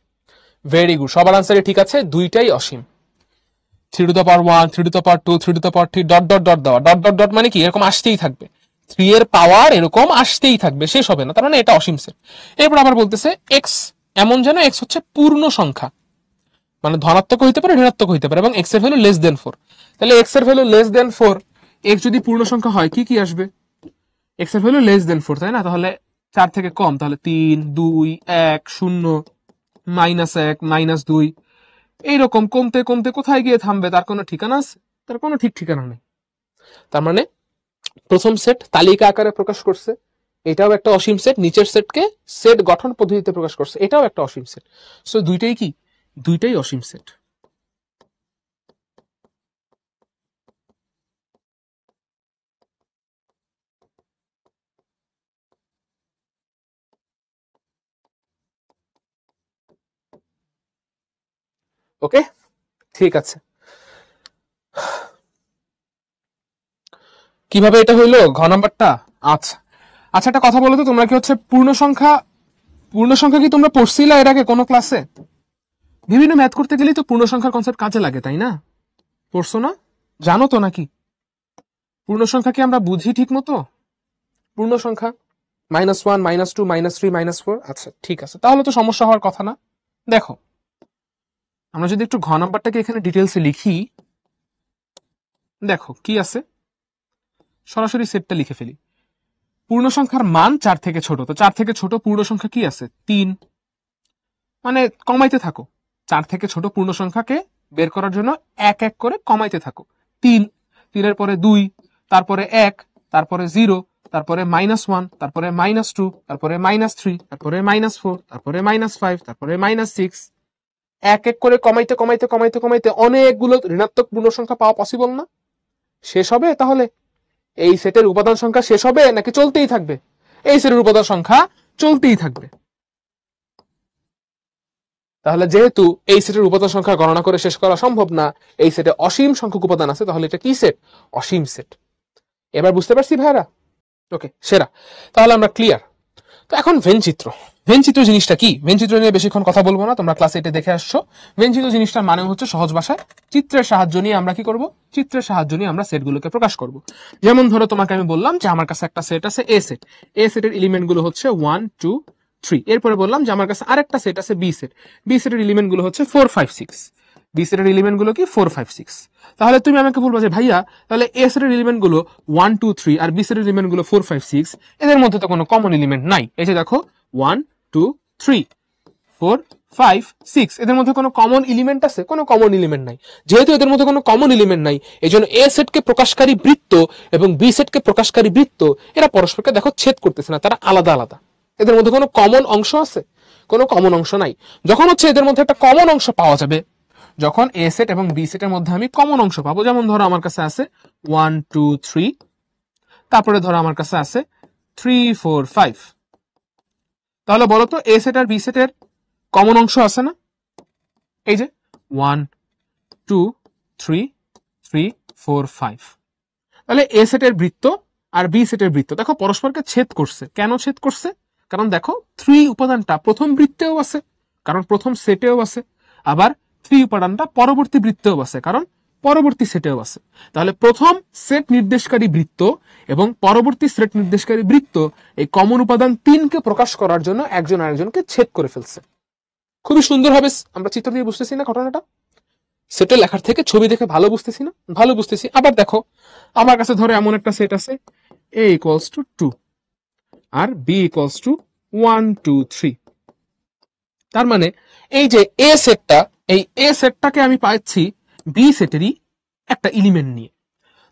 [SPEAKER 1] ভেরি গুড, সবার আনসারে ঠিক আছে, দুইটাই অসীম। 3 to the power 1, 3 to the power 2, 3 to the power 3 dot dot dot দেওয়া, ডট ডট ডট মানে কি এরকম আসতেই থাকবে, 3 এর পাওয়ার এরকম আসতেই থাকবে, শেষ হবে না। তার মানে এটা অসীম সেট। এরপর আবার বলতেছে এক্স এমন যেন এক্স হচ্ছে পূর্ণ সংখ্যা, মানে ধনাত্মক হইতে পারে ঋণাত্মক হইতে পারে, এবং এক্স এর ভ্যালু <4। তাহলে এক্স এর ভ্যালু <4, এক্স যদি পূর্ণ সংখ্যা হয় কি কি আসবে? এক্স এর ভ্যালু লেস দেন 4, তাই না? তাহলে 4 থেকে কম, তাহলে 3, 2, 1, 0, -1, -2, এইরকম কমতে কমতে কোথায় গিয়ে থামবে তার কোনো ঠিকানা আছে? তার কোনো ঠিক ঠিকানা নেই। তার মানে প্রথম সেট তালিকা আকারে প্রকাশ করছে, এটাও একটা অসীম সেট। নিচের সেটকে সেট গঠন পদ্ধতিতে প্রকাশ করছে, এটাও একটা অসীম সেট। সো দুইটাই কি? দুইটাই অসীম সেট। ওকে, ঠিক আছে। কিভাবে এটা হইলো ঘ নাম্বারটা? আচ্ছা আচ্ছা, একটা কথা বলো তো, তোমরা কি হচ্ছে পূর্ণ সংখ্যা কি তোমরা পড়ছিলা এর আগে কোনো ক্লাসে? বিভিন্ন ম্যাথ করতে গেলেই তো পূর্ণ সংখ্যার কনসেপ্ট কাজে লাগে, তাই না? পড়ছো না? জানো তো নাকি পূর্ণ সংখ্যা কি আমরা বুঝি ঠিক মতো? পূর্ণ সংখ্যা -1, -2, -3, -4। আচ্ছা ঠিক আছে, তাহলে তো সমস্যা হওয়ার কথা না। দেখো আমরা যদি একটু ঘ নাম্বারটাকে এখানে ডিটেলসে লিখি, দেখো কি আছে, সরাসরি সেটটা লিখে ফেলি। পূর্ণ সংখ্যার মান 4 থেকে ছোট, তো 4 থেকে ছোট পূর্ণ সংখ্যা কি আছে? 3। মানে কমাইতে থাকো, 4 থেকে ছোট পূর্ণ সংখ্যাকে বের করার জন্য এক এক করে কমাইতে থাকো। 3, 3 পরে 2, তারপরে 1, তারপরে 0, তারপরে -1, তারপরে -2, তারপরে -3, তারপরে -4, তারপরে -5, তারপরে -6। এক এক করে কমাইতে কমাইতে কমাইতে কমাইতে অনেকগুলো ঋণাত্মক পূর্ণ সংখ্যা পাওয়া পসিবল না? শেষ হবে তাহলে এই সেটের উপাদান সংখ্যা শেষ হবে নাকি চলতেই থাকবে? এই সেটের উপাদান সংখ্যা চলতেই থাকবে। তাহলে যেহেতু এই সেটের উপাদান সংখ্যা গণনা করে শেষ করা সম্ভব না, এই সেটে অসীম সংখ্যক উপাদান আছে, তাহলে এটা কি সেট? অসীম সেট। এবার বুঝতে পারছি ভাইরা? ওকে, সেরা, তাহলে আমরা ক্লিয়ার। তো এখন ভেনচিত্র। ভেনচিত্র জিনিসটা কি? ভেনচিত্র নিয়ে বেশিক্ষণ কথা বলবো না, তোমরা ক্লাসে এটা দেখে আসছো। ভেনচিত্র জিনিসটার মানে হচ্ছে সহজ ভাষায় চিত্রের সাহায্য নিয়ে আমরা কি করব? চিত্রের সাহায্য নিয়ে আমরা সেটগুলোকে প্রকাশ করব। যেমন ধরো তোমাকে আমি বললাম যে আমার কাছে একটা সেট আছে এ সেট, এ সেটের এলিমেন্ট গুলো হচ্ছে 1, 2, 3। এরপরে বললাম যে আমার কাছে আরেকটা সেট আছে বি সেট, বি সেটের এলিমেন্ট গুলো হচ্ছে 4, 5, 6। বি সেটের এলিমেন্ট গুলো কি 4, 5, 6। তাহলে তুমি আমাকে বলবা যে ভাইয়া তাহলে এ সেটের এলিমেন্ট গুলো 1, 2, 3 আর বি সেটের এলিমেন্ট গুলো 4, 5, 6, এদের মধ্যে তো কোনো কমন এলিমেন্ট নাই। এই যে দেখো 1, 2, 3, 4, 5, 6, এদের মধ্যে কোনো কমন এলিমেন্ট আছে? কোনো কমন এলিমেন্ট নাই। যেহেতু এদের মধ্যে কোনো কমন এলিমেন্ট নাই, এই জন্য এ সেটকে প্রকাশকারী বৃত্ত এবং বি সেটকে প্রকাশকারী বৃত্ত এরা পরস্পরকে দেখো ছেদ করতেছে না, তারা আলাদা আলাদা। এদের মধ্যে কোনো কমন অংশ আছে? কোনো কমন অংশ নাই। যখন হচ্ছে এদের মধ্যে একটা কমন অংশ পাওয়া যাবে, যখন এ সেট এবং বি সেটের মধ্যে আমি কমন অংশ পাবো, যেমন ধরো আমার কাছে আছে 1, 2, 3, তারপরে ধরো আমার কাছে আছে 3, 4, 5। তাহলে বলো তো এ সেট আর বি সেটের কমন অংশ আছে না? এই যে 1, 2, 3, 3, 4, 5। তাহলে এ সেটের বৃত্ত আর বি সেটের বৃত্ত দেখো পরস্পরকে ছেদ করছে। কেন ছেদ করছে? কারণ দেখো 3 উপাদানটা প্রথম বৃত্তেও আছে, কারণ প্রথম সেটেও আছে, আবার 3 উপাদানটা পরবর্তী বৃত্তেও আছে, কারণ পরবর্তী সেটেও আছে। তাহলে প্রথম সেট নির্দেশকারী বৃত্ত এবং পরবর্তী সেট নির্দেশকারী বৃত্ত এই কমন উপাদান 3কে প্রকাশ করার জন্য একজন আরেকজনকে ছেদ করে ফেলছে। খুবই সুন্দরভাবে আমরা চিত্র দিয়ে বুঝতেছি না ঘটনাটা? সেটে লেখার থেকে ছবি দেখে ভালো বুঝতেছি না? ভালো বুঝতেছি। আবার দেখো আমার কাছে ধরো এমন একটা সেট আছে a equals to 2 R b equals to 1, 2, 3। তার মানে এই যে এ সেটটা, এই এ সেটটাকে আমি পাচ্ছি বি সেটেরই একটা এলিমেন্ট নিয়ে।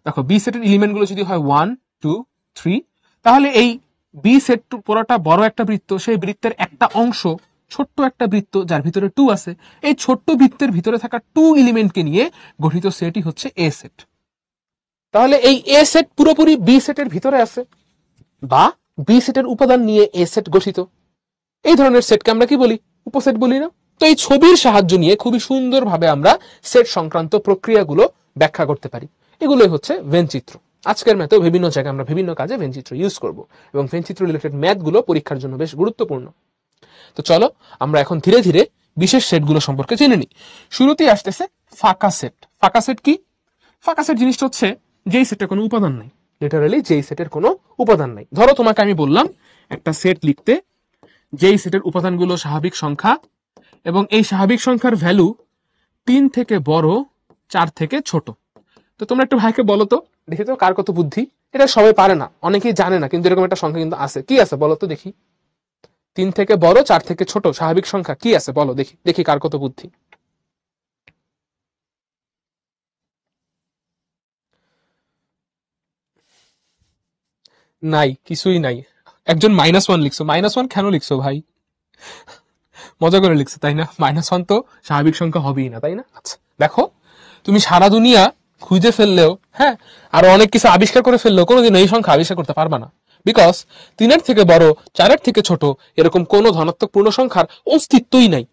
[SPEAKER 1] দেখো বি সেটের এলিমেন্ট গুলো যদি হয় 1, 2, 3, তাহলে এই বি সেট পুরোটা বড় একটা বৃত্ত, সেই বৃত্তের একটা অংশ ছোট্ট একটা বৃত্ত যার ভিতরে 2 আছে, এই ছোট্ট বৃত্তের ভিতরে থাকা 2 এলিমেন্টকে নিয়ে গঠিত সেটই হচ্ছে এ সেট। তাহলে এই এ সেট পুরোপুরি বি সেটের ভিতরে আছে, বা বি সেটের উপাদান নিয়ে এ সেট গঠিত। এই ধরনের সেটকে আমরা কি বলি? উপসেট বলি না? তো এই ছবির সাহায্য নিয়ে খুবই সুন্দরভাবে আমরা সেট সংক্রান্ত প্রক্রিয়াগুলো ব্যাখ্যা করতে পারি। এগুলোই হচ্ছে ভেনচিত্র। আজকের ম্যাথেও বিভিন্ন জায়গায় আমরা বিভিন্ন কাজে ভেনচিত্র ইউজ করব, এবং ভেনচিত্র রিলেটেড ম্যাথগুলো পরীক্ষার জন্য বেশ গুরুত্বপূর্ণ। তো চলো আমরা এখন ধীরে ধীরে বিশেষ সেটগুলো সম্পর্কে জেনে নিই। শুরুতেই আসতেছে ফাঁকা সেট। ফাঁকা সেট কি? ফাঁকা সেট জিনিসটা হচ্ছে যেই সেটের কোনো উপাদান নাই, লিটারালি যেই সেটের কোনো উপাদান নাই। ধরো তোমাকে আমি বললাম একটা সেট লিখতে যেই সেটের উপাদানগুলো স্বাভাবিক সংখ্যা এবং এই স্বাভাবিক সংখ্যার ভ্যালু 3 থেকে বড়, 4 থেকে ছোট। তো তোমরা একটু ভাইকে বলো তো, দেখি তো কার কত বুদ্ধি। এটা সবাই পারে না, অনেকেই জানে না, কিন্তু এরকম একটা সংখ্যা কিন্তু আছে। কি আছে বলো তো দেখি? 3 থেকে বড় 4 থেকে ছোট স্বাভাবিক সংখ্যা কি আছে বলো দেখি, দেখি কার কত বুদ্ধি। নাই, কিছুই নাই। একজন -1 লিখছো। -1 কেন লিখছো ভাই? মজা করে লিখছো তাই না? -1 তো স্বাভাবিক সংখ্যা হবেই না, তাই না? আচ্ছা দেখো, তুমি সারা দুনিয়া খুঁজে ফেললেও, হ্যাঁ, আরো অনেক কিছু আবিষ্কার করে ফেললেও কোনোদিন এই সংখ্যা আবিষ্কার করতে পারবা না। বিকজ 3-এর থেকে বড় 4-এর থেকে ছোট এরকম কোনো ধনাত্মক পূর্ণ সংখ্যার অস্তিত্বই নাই।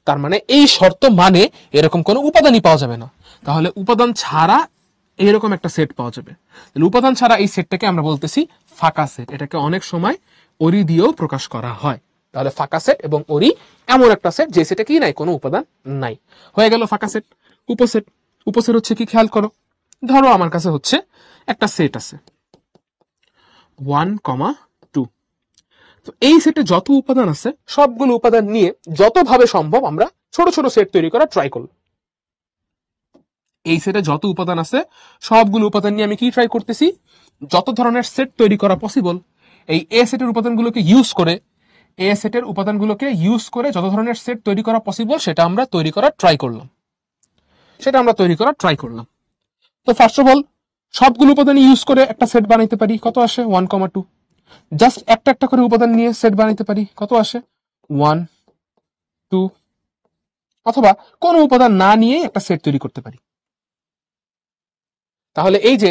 [SPEAKER 1] তার মানে এই শর্ত মানে এরকম কোনো উপাদানই পাওয়া যাবে না। তাহলে উপাদান ছাড়া এরকম একটা সেট পাওয়া যাবে। উপাদান ছাড়া এই সেটটাকে আমরা বলতেছি ফাঁকা সেট। এটাকে অনেক সময় ওরি দিয়েও প্রকাশ করা হয়। তাহলে ফাঁকা সেট এবং ওরি এমন একটা সেট যে সেটে কি নাই, কোনো উপাদান নাই। হয়ে গেল ফাঁকা সেট। উপসেট, উপসেট হচ্ছে কি খেয়াল করো। ধরো আমার কাছে হচ্ছে একটা সেট আছে 1,2। তো এই সেটে যত উপাদান আছে সবগুলো উপাদান নিয়ে যতভাবে সম্ভব আমরা ছোট ছোট সেট তৈরি করা ট্রাই করব। এই সেটে যত উপাদান আছে সবগুলো উপাদান নিয়ে আমি কি ট্রাই করতেছি, যত ধরনের সেট তৈরি করা পসিবল এই এ সেটের উপাদানগুলোকে ইউজ করে, এ সেটের উপাদানগুলোকে ইউজ করে যত ধরনের সেট তৈরি করা পসিবল সেটা আমরা তৈরি করার ট্রাই করলাম। তো ফার্স্ট অফ অল সবগুলো উপাদান ইউজ করে একটা সেট বানাইতে পারি, কত আসে 1,2। জাস্ট একটা একটা করে উপাদান নিয়ে সেট বানাইতে পারি, কত আসে 1, 2। অথবা কোনো উপাদান না নিয়ে একটা সেট তৈরি করতে পারি। তাহলে এই যে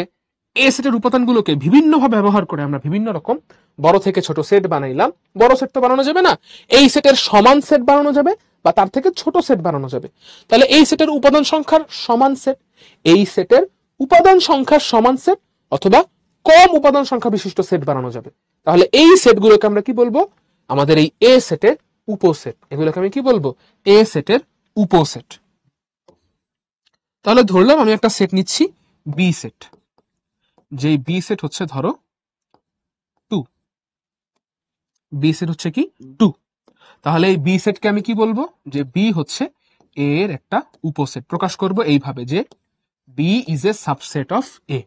[SPEAKER 1] এ সেটের উপাদানগুলোকে বিভিন্নভাবে ব্যবহার করে আমরা বিভিন্ন রকম বড় থেকে ছোট সেট বানাইলাম। বড় সেট তো বানানো যাবে না, এই সেটের সমান সেট বানানো যাবে বা তার থেকে ছোট সেট বানানো যাবে। তাহলে এই সেটের উপাদান সংখ্যার সমান সেট, এই সেটের উপাদান সংখ্যার সমান সেট অথবা কম উপাদান সংখ্যা বিশিষ্ট সেট বানানো যাবে। তাহলে এই সেটগুলোকে আমরা কি বলবো, আমাদের এই এ সেটের উপসেট। এগুলোকে আমি কি বলবো, এ সেটের উপসেট। তাহলে ধরলাম আমি একটা সেট নিচ্ছি বি সেট, যে বি সেট হচ্ছে ধরো 2, বি সেট হচ্ছে কি 2। তাহলে এই বি সেটকে আমি কি বলবো, যে বি হচ্ছে এ এর একটা উপসেট। প্রকাশ করব এইভাবে যে B is a subset of A,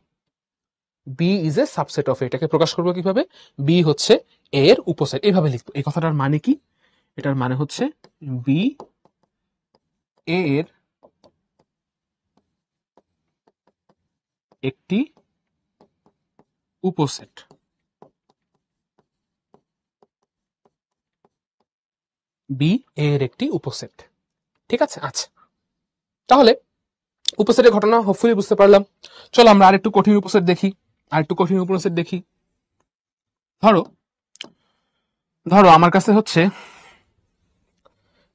[SPEAKER 1] B is a subset of A. এটাকে প্রকাশ করব কিভাবে, বি হচ্ছে এ এর উপসেট, এইভাবে লিখবো। এই কথাটার মানে কি, এটার মানে হচ্ছে বি এ এর একটি উপসেট। বি এর একটি উপসেট, ঠিক আছে। আচ্ছা, তাহলে উপসেটের ঘটনা হোপফুলি বুঝতে পারলাম। চলো আমরা আরেকটু কঠিন উপসেট দেখি। ধরো আমার কাছে হচ্ছে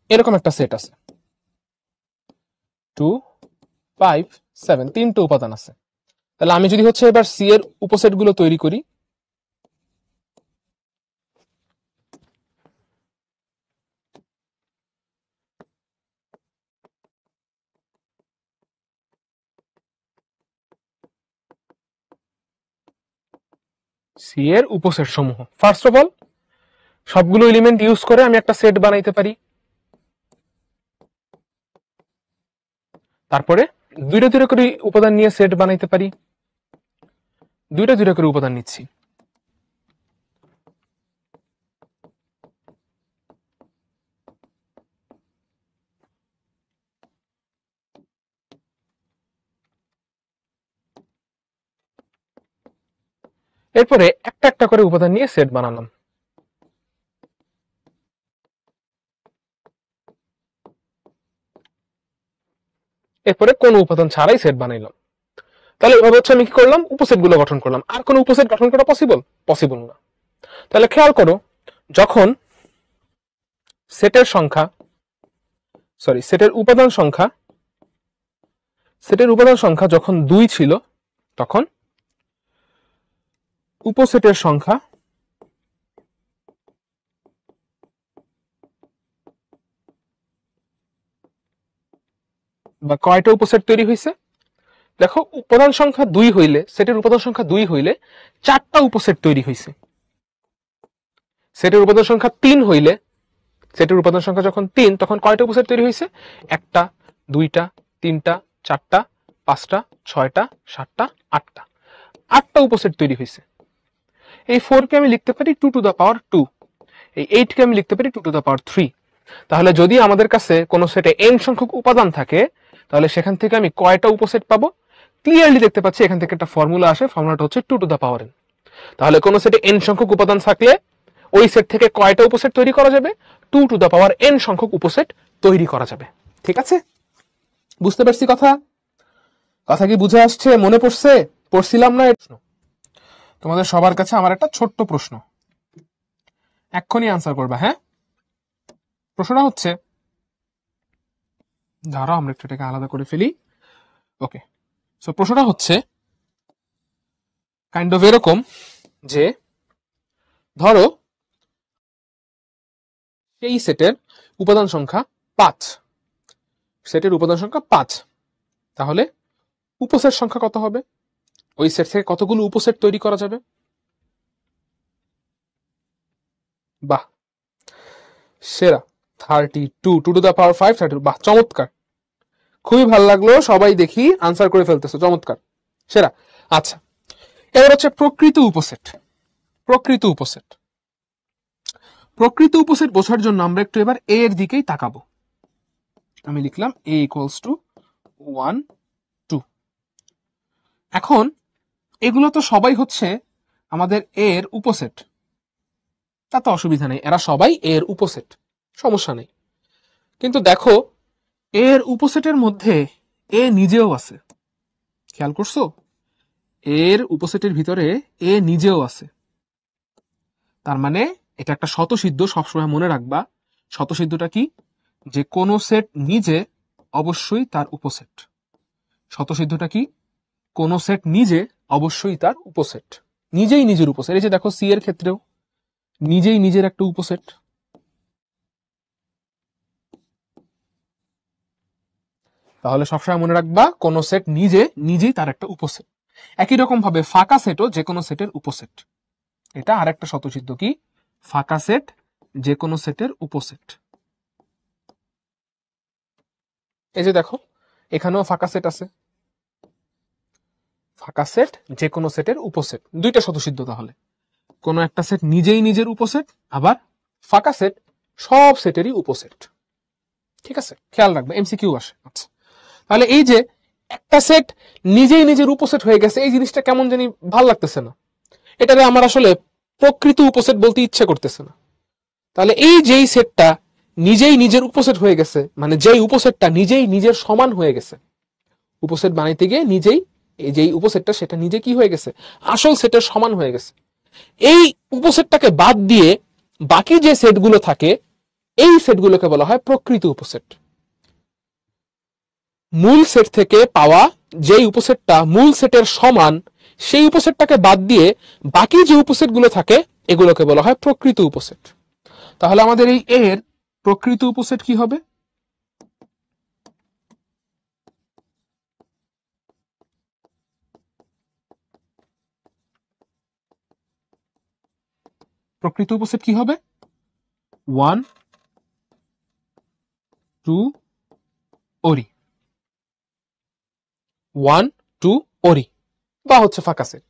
[SPEAKER 1] এরকম একটা সেট আছে 2, 5, 7, 3টে উপাদান আছে। তাহলে আমি যদি হচ্ছে এবার সি এর উপসেট গুলো তৈরি করি, সি এর উপসেট সমূহ ফার্স্ট অফ অল সবগুলো এলিমেন্ট ইউজ করে আমি একটা সেট বানাইতে পারি। তারপরে দুইটা দুইটা করে উপাদান নিয়ে সেট বানাইতে পারি, দুইটা দুইটা করে উপাদান নিচ্ছি। এরপরে একটা একটা করে উপাদান নিয়ে সেট বানালাম। এরপরে কোনো উপাদান ছাড়াই সেট বানাইলাম। তাহলে এভাবে হচ্ছে আমি কি করলাম, উপসেট গুলো গঠন করলাম। আর কোন উপসেট গঠন করা পসিবল না। তাহলে খেয়াল করো, যখন সেটের উপাদান সংখ্যা যখন 2 ছিল, তখন উপসেটের সংখ্যা বা কয়টা উপসেট তৈরি হয়েছে, দেখো উপাদান সংখ্যা 2 হইলে, সেটের উপাদান সংখ্যা 2 হইলে 4টা উপসেট তৈরি হয়েছে। সেটের উপাদান সংখ্যা 3 হইলে, সেটের উপাদান সংখ্যা যখন 3 তখন কয়টা উপসেট তৈরি হয়েছে, 1টা, 2টা, 3টা, 4টা, 5টা, 6টা, 7টা, 8টা। 8টা উপসেট তৈরি হয়েছে। এই 4 কে আমি লিখতে পারি 2 টু দ্য পাওয়ার 2, এই 8 কে আমি লিখতে পারি 2 টু দ্য পাওয়ার 3। তাহলে যদি আমাদের কাছে কোনো সেটে n সংখ্যক উপাদান থাকে তাহলে সেখান থেকে আমি কয়টা উপসেট পাবো? ক্লিয়ারলি দেখতে পাচ্ছি এখান থেকে একটা ফর্মুলা আসে, ফর্মুলাটা হচ্ছে 2 টু দ্য পাওয়ার n। তাহলে কোনো সেটে n সংখ্যক উপাদান থাকলে ওই সেট থেকে কয়টা উপসেট তৈরি করা যাবে? 2 টু দ্য পাওয়ার n সংখ্যক উপসেট তৈরি করা যাবে। ঠিক আছে, বুঝতে পারছি কথা? কথা কি বুঝে আসছে? মনে পড়ছে? পড়ছিলাম না? তোমাদের সবার কাছে আমার একটা ছোট্ট প্রশ্ন, এক্ষুনি আনসার করবা। হ্যাঁ, প্রশ্নটা হচ্ছে, দাঁড়াও আমরা একটু এটাকে আলাদা করে ফেলি। ওকে, সো প্রশ্নটা হচ্ছে কাইন্ড অফ এরকম যে ধরো সেই সেটের উপাদান সংখ্যা 5, সেটের উপাদান সংখ্যা 5, তাহলে উপসেট সংখ্যা কত হবে? ওই সেট থেকে কতগুলো উপসেট তৈরি করা যাবে? বাহ, সেরা, 32, 2 টু দ্য পাওয়ার 5, 32। বাহ, চমৎকার, খুবই ভালো লাগলো, সবাই দেখি আনসার করে ফেলতেছে, চমৎকার, সেরা। আচ্ছা, এবার হচ্ছে প্রকৃত উপসেট। প্রকৃত উপসেট, প্রকৃত উপসেট বোঝার জন্য আমরা একটু এবার এ এর দিকেই তাকাবো। আমি লিখলাম a ইকুয়ালস টু 1, 2। এখন এগুলো তো সবাই হচ্ছে আমাদের এর উপসেট, তা তো অসুবিধা নেই, এরা সবাই এর উপসেট, সমস্যা নেই। কিন্তু দেখো এর উপসেটের মধ্যে এ নিজেও আছে, খেয়াল করছো? এর উপসেটের ভিতরে এ নিজেও আছে। তার মানে এটা একটা স্বতঃসিদ্ধ, সবসময় মনে রাখবা। স্বতঃসিদ্ধটা কি? যে কোন সেট নিজে অবশ্যই তার উপসেট। স্বতঃসিদ্ধটা কি? কোন সেট নিজে অবশ্যই তার উপসেট, নিজেই নিজের উপসেট। এই যে দেখো সি এর ক্ষেত্রেও নিজেই নিজের একটা উপসেট। তাহলে সবসময় মনে রাখবা কোন সেট নিজে নিজেই তার একটা উপসেট। একই রকম ভাবে ফাঁকা সেটও যে কোনো সেটের উপসেট। এটা আর একটা স্বতঃসিদ্ধ, কি? ফাঁকা সেট যে কোনো সেটের উপসেট। এই যে দেখো এখানেও ফাঁকা সেট আছে, ফাঁকা সেট যে কোনো সেটের উপসেট, দুইটা স্বতঃসিদ্ধ। তাহলে কোন একটা সেট নিজেই নিজের উপসেট, আবার ফাঁকা সেট সব সেটেরই উপসেট। ঠিক আছে, খেয়াল রাখবে, এমসিকিউ আসে। আচ্ছা, তাহলে এই যে একটা সেট নিজেই নিজের উপসেট হয়ে গেছে, এই জিনিসটা কেমন জানি ভাল লাগতেছে না, এটারে আমার আসলে প্রকৃত উপসেট বলতে ইচ্ছে করতেছে না। তাহলে এই যেই সেটটা নিজেই নিজের উপসেট হয়ে গেছে, মানে যেই উপসেটটা নিজেই নিজের সমান হয়ে গেছে, উপসেট বানাইতে গিয়ে নিজেই এই যেই উপসেটটা সেটা নিজে কি হয়ে গেছে? আসল সেটের সমান হয়ে গেছে। এই উপসেটটাকে বাদ দিয়ে বাকি যে সেটগুলো থাকে এই সেটগুলোকে বলা হয় প্রকৃত উপসেট। মূল সেট থেকে পাওয়া যেই উপসেটটা মূল সেটের সমান, সেই উপসেটটাকে বাদ দিয়ে বাকি যে উপসেটগুলো থাকে এগুলোকে বলা হয় প্রকৃত উপসেট। তাহলে আমাদের এই এর প্রকৃত উপসেট কি হবে? প্রকৃত উপসেট কি হবে? 1, 2 ওরি, 1, 2 ওরি, বা হচ্ছে ফাঁকা সেট।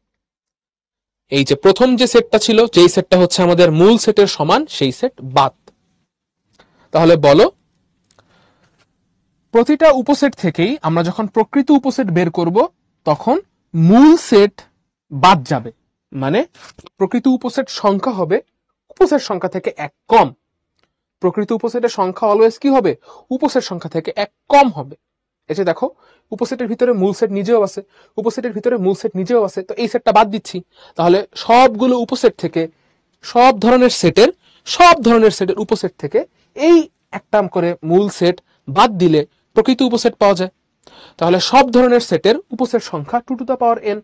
[SPEAKER 1] এই যে প্রথম যে সেটটা ছিল, যেই সেটটা হচ্ছে আমাদের মূল সেটের সমান, সেই সেট বাদ। তাহলে বলো, প্রতিটা উপসেট থেকেই আমরা যখন প্রকৃত উপসেট বের করব তখন মূল সেট বাদ যাবে, মানে প্রকৃত উপসেট সংখ্যা হবে উপসেট সংখ্যা থেকে এক কম। প্রকৃত উপসেটের সংখ্যা অলওয়েজ কি হবে? উপসেট সংখ্যা থেকে এক কম হবে। এই যে দেখো উপসেটের ভিতরে মূল সেট নিজেও আছে, উপসেটের ভিতরে মূল সেট নিজেও আছে, তো এই সেটটা বাদ দিচ্ছি। তাহলে সবগুলো উপসেট থেকে, সব ধরনের সেটের উপসেট থেকে এই একটা করে মূল সেট বাদ দিলে প্রকৃত উপসেট পাওয়া যায়। তাহলে সব ধরনের সেটের উপসেট সংখ্যা 2 টু দ্য পাওয়ার n।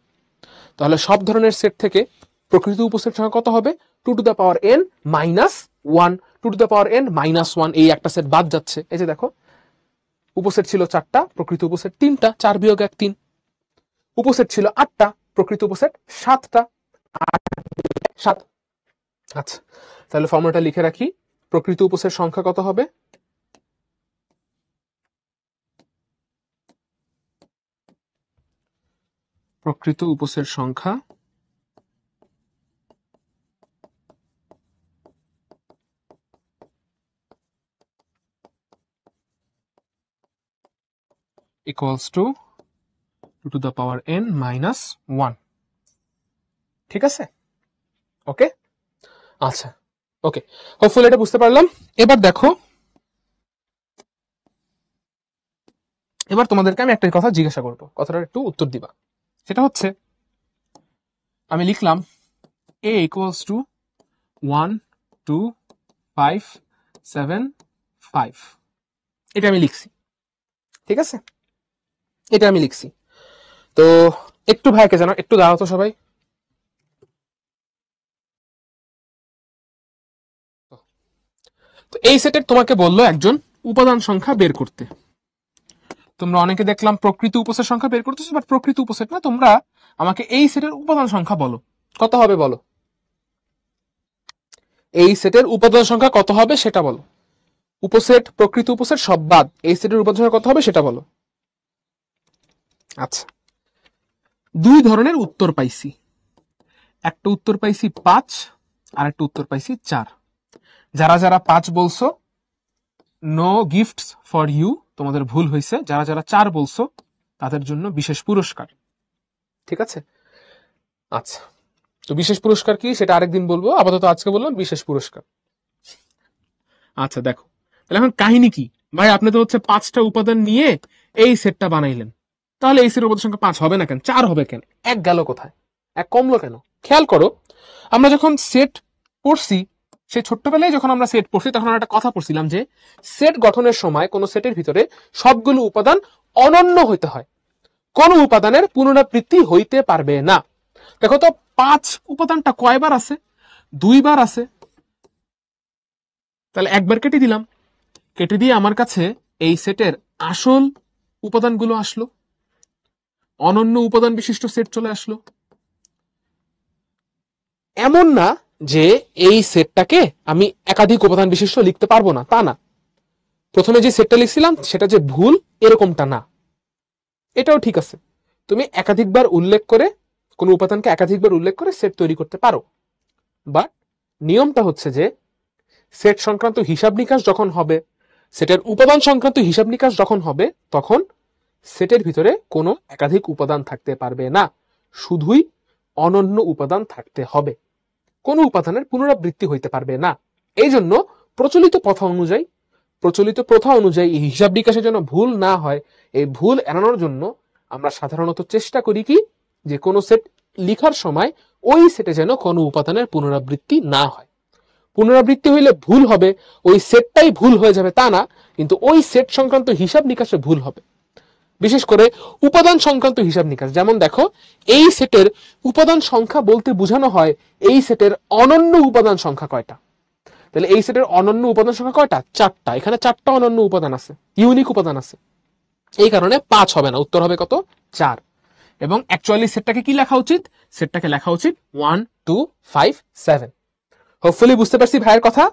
[SPEAKER 1] তাহলে সব ধরনের সেট থেকে প্রকৃত উপসেট সংখ্যা কত হবে? 2 to the power n minus 1। 2 to the power n minus 1, এই একটা সেট বাদ যাচ্ছে। এই যে দেখো উপসেট ছিল 4টা, প্রকৃত উপসেট 3টা, 4 বিয়োগ 1 3। উপসেট ছিল 8টা, প্রকৃত উপসেট 7টা, 7। আচ্ছা, তাহলে ফর্মুলাটা লিখে রাখি, প্রকৃত উপসেট সংখ্যা কত হবে? প্রকৃত উপসেট সংখ্যা equals to 2 to the power n minus 1. ঠিক আছে? ওকে, আচ্ছা, ওকে, হোপফুলি এটা বুঝতে পারলাম। এবার দেখো, এবার তোমাদেরকে আমি একটা কথা জিজ্ঞাসা করবো, কথাটার একটু উত্তর দিবা। সেটা হচ্ছে, আমি লিখলাম a equals to 1 2 5 7 5, এটা আমি লিখছি, ঠিক আছে? এটা আমি লিখছি। তো একটু ভাইকে জানো, একটু দাঁড়াও তো সবাই। তো এই সেটের তোমাকে বললো একজন উপাদান সংখ্যা বের করতে। তোমরা অনেকে দেখলাম প্রকৃত উপসেট সংখ্যা বের করতেছো, বাট প্রকৃত উপসেট না, তোমরা আমাকে এই সেটের উপাদান সংখ্যা বলো, কত হবে বলো। এই সেটের উপাদান সংখ্যা কত হবে সেটা বলো। উপসেট, প্রকৃত উপসেট সব বাদ, এই সেটের উপাদান সংখ্যা কত হবে সেটা বলো। আচ্ছা, দুই ধরনের উত্তর পাইছি, একটা উত্তর পাইছি 5 আর একটা উত্তর পাইছি 4। যারা যারা 5 বলছো, নো গিফটস ফর ইউ, তোমাদের ভুল হয়েছে। যারা যারা 4 বলছো তাদের জন্য বিশেষ পুরস্কার, ঠিক আছে? আচ্ছা, তো বিশেষ পুরস্কার কি সেটা আরেকদিন বলবো, আপাতত আজকে বললাম বিশেষ পুরস্কার। আচ্ছা দেখো, তাহলে এখন কাহিনী কি ভাই, আপনি তো হচ্ছে 5টা উপাদান নিয়ে এই সেটটা বানাইলেন, তাহলে এই সেটের উপাদান সংখ্যা 5 হবে না কেন, 4 হবে কেন? এক গেল কোথায়, এক কমলো কেন? খেয়াল করো, আমরা যখন সেট পড়ছি, সেই ছোট্টবেলায় যখন আমরা সেট পড়ছি, তখন আমরা একটা কথা পড়ছিলাম যে সেট গঠনের সময় কোন সেটের ভিতরে সবগুলো উপাদান অনন্য হইতে হয়, কোন উপাদানের পুনরাবৃত্তি হইতে পারবে না। দেখো তো 5 উপাদানটা কয়বার আছে? 2 বার আছে। তাহলে একবার কেটে দিলাম, কেটে দিয়ে আমার কাছে এই সেটের আসল উপাদানগুলো আসলো, অনন্য উপাদান বিশিষ্ট সেট চলে আসলো। এমন না যে এই সেটটাকে আমি একাধিক উপাদান বিশিষ্ট লিখতে পারবো না, তা না। প্রথমে যে সেটটা লিখছিলাম সেটা যে ভুল এরকমটা না, এটাও ঠিক আছে। তুমি একাধিকবার উল্লেখ করে, কোন উপাদানকে একাধিকবার উল্লেখ করে সেট তৈরি করতে পারো, বাট নিয়মটা হচ্ছে যে সেট সংক্রান্ত হিসাব নিকাশ যখন হবে, সেটের উপাদান সংক্রান্ত হিসাব নিকাশ যখন হবে, তখন সেটের ভিতরে কোনো একাধিক উপাদান থাকতে পারবে না, শুধুই অনন্য উপাদান থাকতে হবে, কোনো উপাদানের পুনরাবৃত্তি হইতে পারবে না। এই জন্য প্রচলিত প্রথা অনুযায়ী এই হিসাব নিকাশের জন্য ভুল না হয়, এই ভুল এড়ানোর জন্য আমরা সাধারণত চেষ্টা করি কি, যে কোনো সেট লিখার সময় ওই সেটে যেন কোনো উপাদানের পুনরাবৃত্তি না হয়। পুনরাবৃত্তি হইলে ভুল হবে, ওই সেটটাই ভুল হয়ে যাবে তা না, কিন্তু ওই সেট সংক্রান্ত হিসাব নিকাশে ভুল হবে, বিশেষ করে উপাদান সংক্রান্ত হিসাব নিকাশ। যেমন দেখো, এই সেটের উপাদান সংখ্যা বলতে বোঝানো হয় এই সেটের অনন্য উপাদান সংখ্যা কয়টা। তাহলে এই সেটের অনন্য উপাদান সংখ্যা কয়টা? 4টা। এখানে 4টা অনন্য উপাদান আছে, ইউনিক উপাদান আছে, এই কারণে 5 হবে না, উত্তর হবে কত? 4। এবং অ্যাকচুয়ালি সেটটাকে কি লেখা উচিত? সেটটাকে লেখা উচিত 1 2 5 7। হোপফুলি বুঝতে পারছি ভাইয়ের কথা।